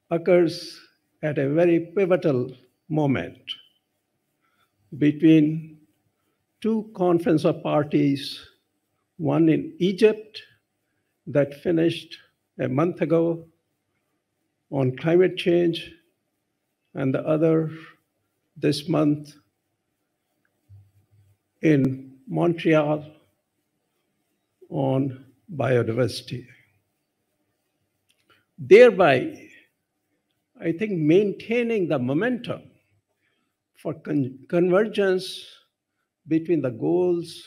occurs at a very pivotal moment between 2 conference of parties, one in Egypt that finished a month ago on climate change, and the other this month in Montreal on biodiversity. Thereby, I think maintaining the momentum for convergence between the goals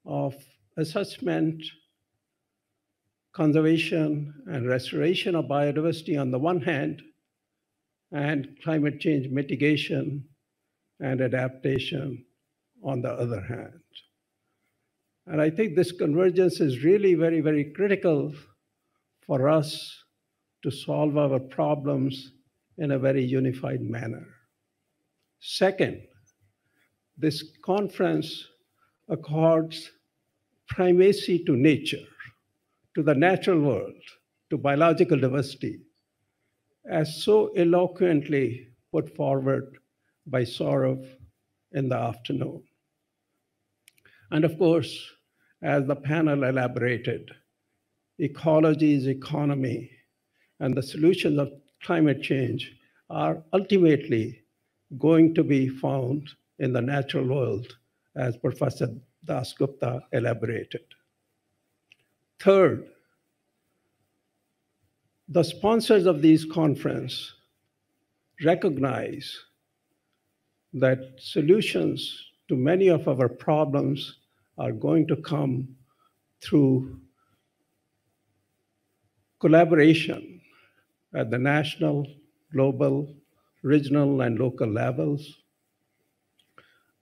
of assessment, conservation, and restoration of biodiversity on the one hand, and climate change mitigation and adaptation on the other hand. And I think this convergence is really very, very critical for us to solve our problems in a very unified manner. Second, this conference accords primacy to nature, to the natural world, to biological diversity, as so eloquently put forward by Saurav in the afternoon. And of course, as the panel elaborated, ecology is economy, and the solutions of climate change are ultimately going to be found in the natural world, as Professor Dasgupta elaborated. Third, the sponsors of these conferences recognize that solutions to many of our problems are going to come through collaboration at the national, global, regional, and local levels,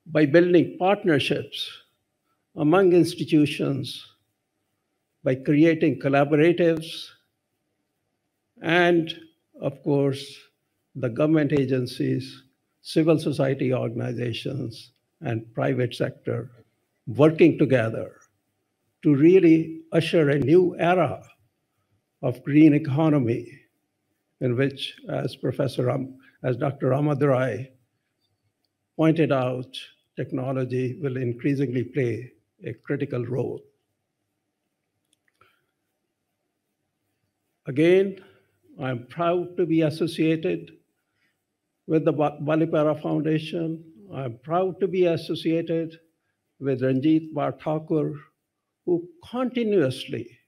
by building partnerships among institutions, by creating collaboratives, and of course, the government agencies, civil society organizations, and private sector working together to really usher a new era of green economy in which, as Dr. Ramadurai pointed out, technology will increasingly play a critical role. Again, I'm proud to be associated with the Balipara Foundation. I'm proud to be associated with Ranjit Barthakur, who continuously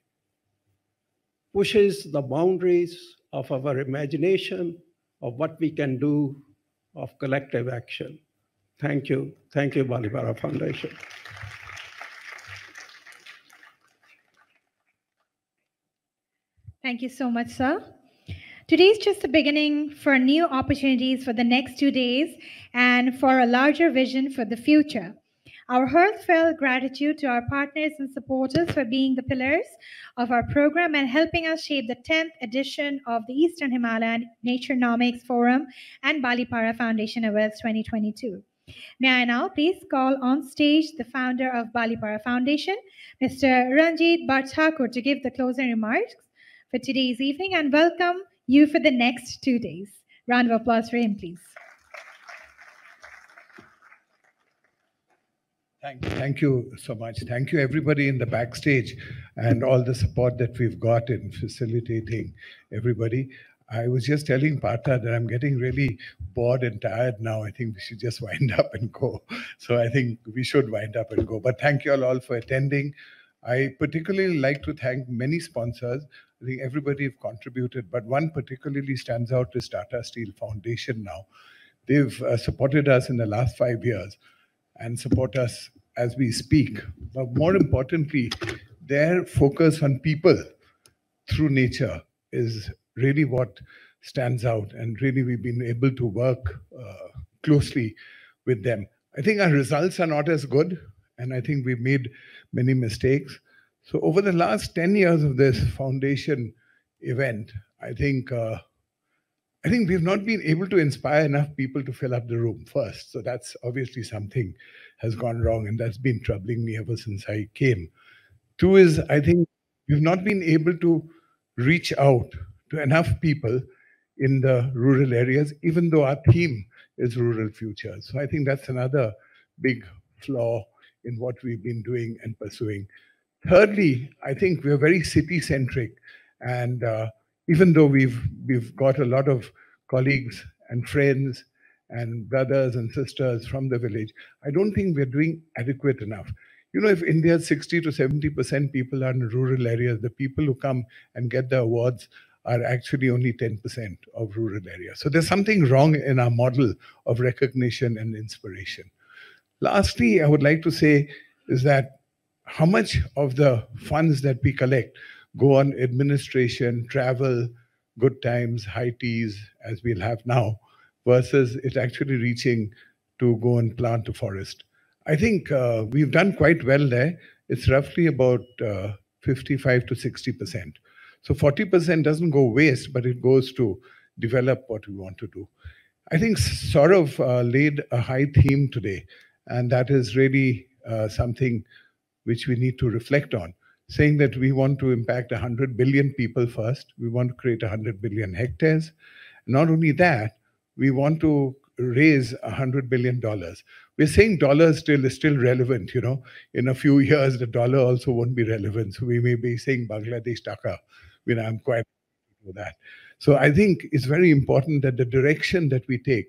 pushes the boundaries of our imagination of what we can do of collective action. Thank you. Thank you, Balipara Foundation. Thank you so much, sir. Today is just the beginning for new opportunities for the next 2 days and for a larger vision for the future. Our heartfelt gratitude to our partners and supporters for being the pillars of our program and helping us shape the 10th edition of the Eastern Himalayan Naturenomics Forum and Balipara Foundation Awards 2022. May I now please call on stage the founder of Balipara Foundation, Mr. Ranjit Barthakur, to give the closing remarks for today's evening and welcome you for the next 2 days. Round of applause for him, please. Thank you so much. Thank you, everybody in the backstage and all the support that we've got in facilitating everybody. I was just telling Partha that I'm getting really bored and tired now. I think we should just wind up and go. So I think we should wind up and go. But thank you all for attending. I particularly like to thank many sponsors. I think everybody have contributed, but one particularly stands out is Tata Steel Foundation now. They've supported us in the last 5 years and support us as we speak. But more importantly, their focus on people through nature is really what stands out. And really, we've been able to work closely with them. I think our results are not as good, and I think we've made many mistakes. So over the last 10 years of this foundation event, I think we've not been able to inspire enough people to fill up the room first. So that's obviously something has gone wrong, and that's been troubling me ever since I came. Two is, I think we've not been able to reach out to enough people in the rural areas, even though our theme is rural future. So I think that's another big flaw in what we've been doing and pursuing. Thirdly, I think we're very city-centric, and even though we've got a lot of colleagues and friends and brothers and sisters from the village, I don't think we're doing adequate enough. You know, if India's 60 to 70% people are in rural areas, the people who come and get the awards are actually only 10% of rural areas. So there's something wrong in our model of recognition and inspiration. Lastly, I would like to say is that how much of the funds that we collect go on administration, travel, good times, high teas, as we'll have now, versus it actually reaching to go and plant a forest. I think we've done quite well there. It's roughly about 55 to 60%. So 40% doesn't go waste, but it goes to develop what we want to do. I think Saurav laid a high theme today, and that is really something which we need to reflect on, saying that we want to impact 100 billion people first. We want to create 100 billion hectares. Not only that, we want to raise $100 billion. We're saying dollars is still relevant, you know. In a few years, the dollar also won't be relevant. So we may be saying Bangladesh taka. You know, I'm quite with that. So I think it's very important that the direction that we take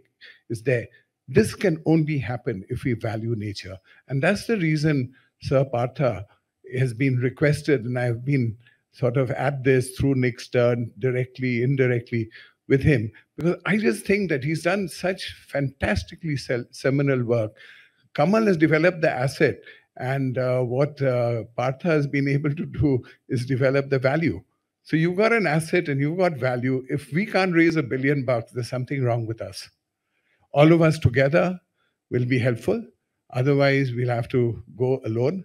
is there. This can only happen if we value nature. And that's the reason Sir Partha has been requested, and I've been sort of at this through Nick Stern, directly, indirectly, with him, because I just think that he's done such fantastically seminal work. Kamal has developed the asset, and what Partha has been able to do is develop the value. So you've got an asset and you've got value. If we can't raise $1 billion, there's something wrong with us. All of us together will be helpful. Otherwise, we'll have to go alone.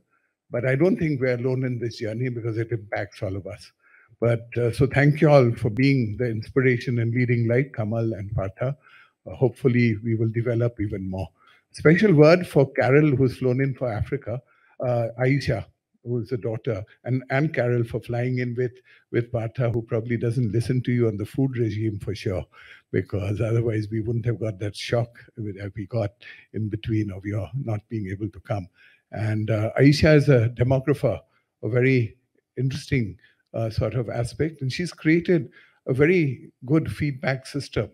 But I don't think we're alone in this journey because it impacts all of us. But so thank you all for being the inspiration and leading light, Kamal and Partha. Hopefully, we will develop even more. Special word for Carol, who's flown in for Africa. Aisha, who is the daughter, and Carol for flying in with Partha, who probably doesn't listen to you on the food regime for sure, because otherwise we wouldn't have got that shock that we got in between of your not being able to come. And Aisha is a demographer, a very interesting sort of aspect, and she's created a very good feedback system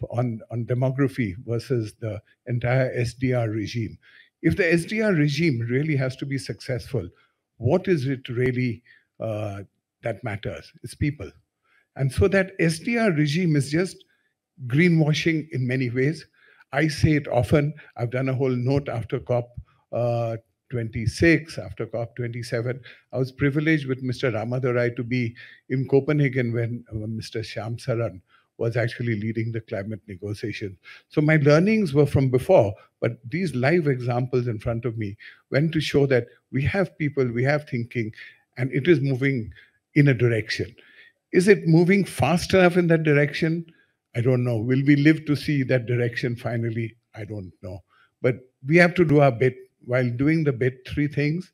on demography versus the entire SDR regime. If the SDR regime really has to be successful, what is it really that matters? It's people. And so that SDR regime is just greenwashing in many ways. I say it often. I've done a whole note after COP 26, after COP 27. I was privileged with Mr. Ramadorai to be in Copenhagen when Mr. Shyam Saran was actually leading the climate negotiation. So my learnings were from before, but these live examples in front of me went to show that we have people, we have thinking, and it is moving in a direction. Is it moving fast enough in that direction? I don't know. Will we live to see that direction finally? I don't know. But we have to do our bit. While doing the bit, 3 things: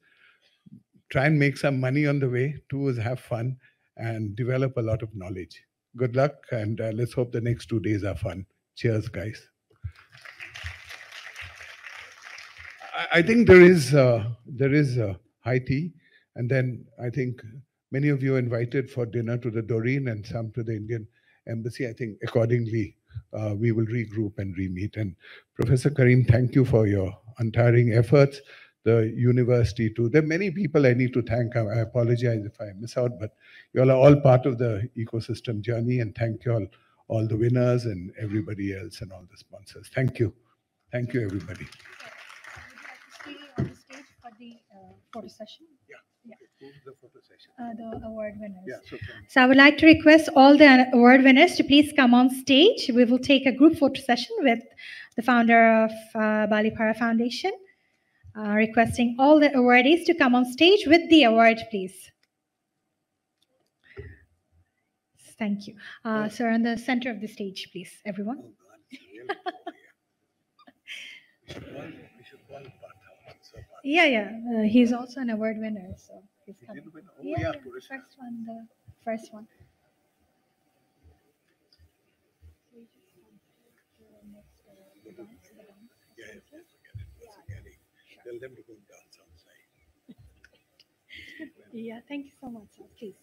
try and make some money on the way. 2 is have fun and develop a lot of knowledge. Good luck, and let's hope the next 2 days are fun. Cheers, guys. I think there is high tea, and then I think many of you are invited for dinner to the Doreen and some to the Indian Embassy. I think accordingly we will regroup and re-meet. And Professor Karim, thank you for your untiring efforts. The university too. There are many people I need to thank. I apologize if I miss out, but you all are all part of the ecosystem journey, and thank you all the winners and everybody else and all the sponsors. Thank you. Thank you, everybody. Would you like to stay on the stage for the photo session? Yeah. The photo session. The award winners. Yeah, So I would like to request all the award winners to please come on stage. We will take a group photo session with the founder of Balipara Foundation. Requesting all the awardees to come on stage with the award, please. Thank you. Sir, on the center of the stage, please, everyone. Yeah. He's also an award winner, so he's coming. Yeah, the first one. Tell them to go dance outside. Yeah, thank you so much, sir. Please.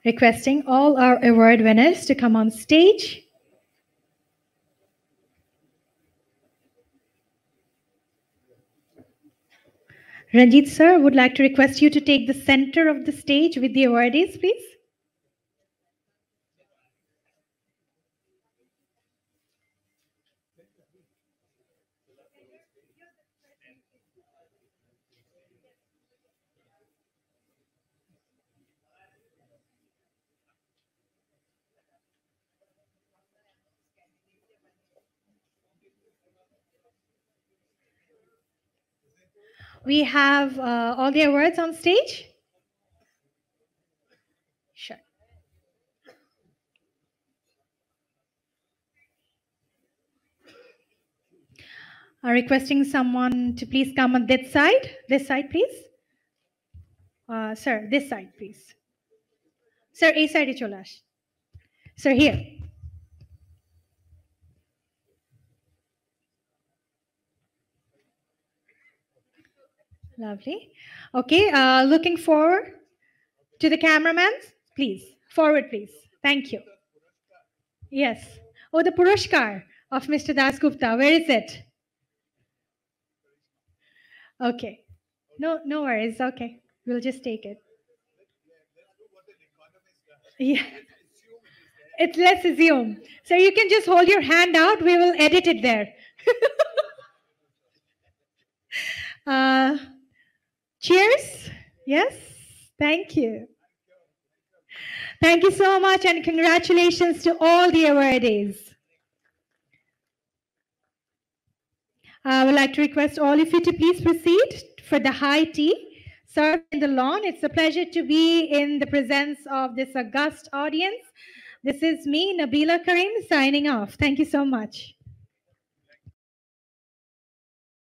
Requesting all our award winners to come on stage. Ranjit sir, would like to request you to take the center of the stage with the awardees, please. We have all the awards on stage. Sure. Requesting someone to please come on this side. This side, please. Sir, this side, please. Sir, A side, Cholash. Sir, here. Lovely. Okay, looking forward to the cameraman. Please, forward, please. Thank you. Yes. Oh, the Purushkar of Mr. Dasgupta. Where is it? Okay. No worries. Okay. We'll just take it. Yeah. Let's assume. So you can just hold your hand out. We will edit it there. Cheers. Yes. Thank you. Thank you so much, and congratulations to all the awardees. I would like to request all of you to please proceed for the high tea served in the lawn. It's a pleasure to be in the presence of this august audience. This is me, Nabila Karim, signing off. Thank you so much.